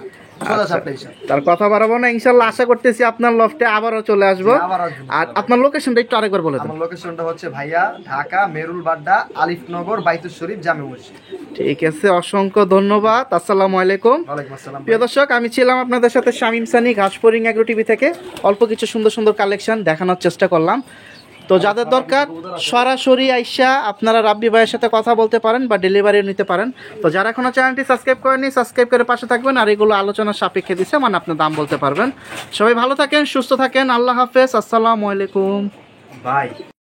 সোজা সাপটা হিসাব। তার কথা বাড়াবো না, ইনশাল্লাহ আশা করতেছি আপনার লফটে আবারও চলে আসবো। আর আপনার লোকেশনটা একটু আরেকবার বলে দেন। আমার লোকেশনটা হচ্ছে ভাইয়া ঢাকা মেরুল বাড্ডা আলিফনগর বাইতুল শরীফ জামে মসজিদ। ঠিক আছে, অসংখ্য ধন্যবাদ। আসসালামু আলাইকুম। ওয়ালাইকুম আসসালাম। প্রিয় দর্শক, আমি ছিলাম আপনাদের সাথে শামীম সানি, ঘাসফড়িং এগ্রো টিভি থেকে অল্প কিছু সুন্দর সুন্দর কালেকশন দেখানোর চেষ্টা করলাম। তো যাদের দরকার সরাসরি আইসা আপনারা রাব্বি ভাইয়ের সাথে কথা বলতে পারেন বা ডেলিভারিও নিতে পারেন। তো যারা এখনো চ্যানেলটি সাবস্ক্রাইব করেনি, সাবস্ক্রাইব করে পাশে থাকবেন। আর এগুলো আলোচনার সাপেক্ষে দিছে, মানে আপনার দাম বলতে পারবেন। সবাই ভালো থাকেন, সুস্থ থাকেন, আল্লাহ হাফেজ, আসসালামু আলাইকুম। বাই।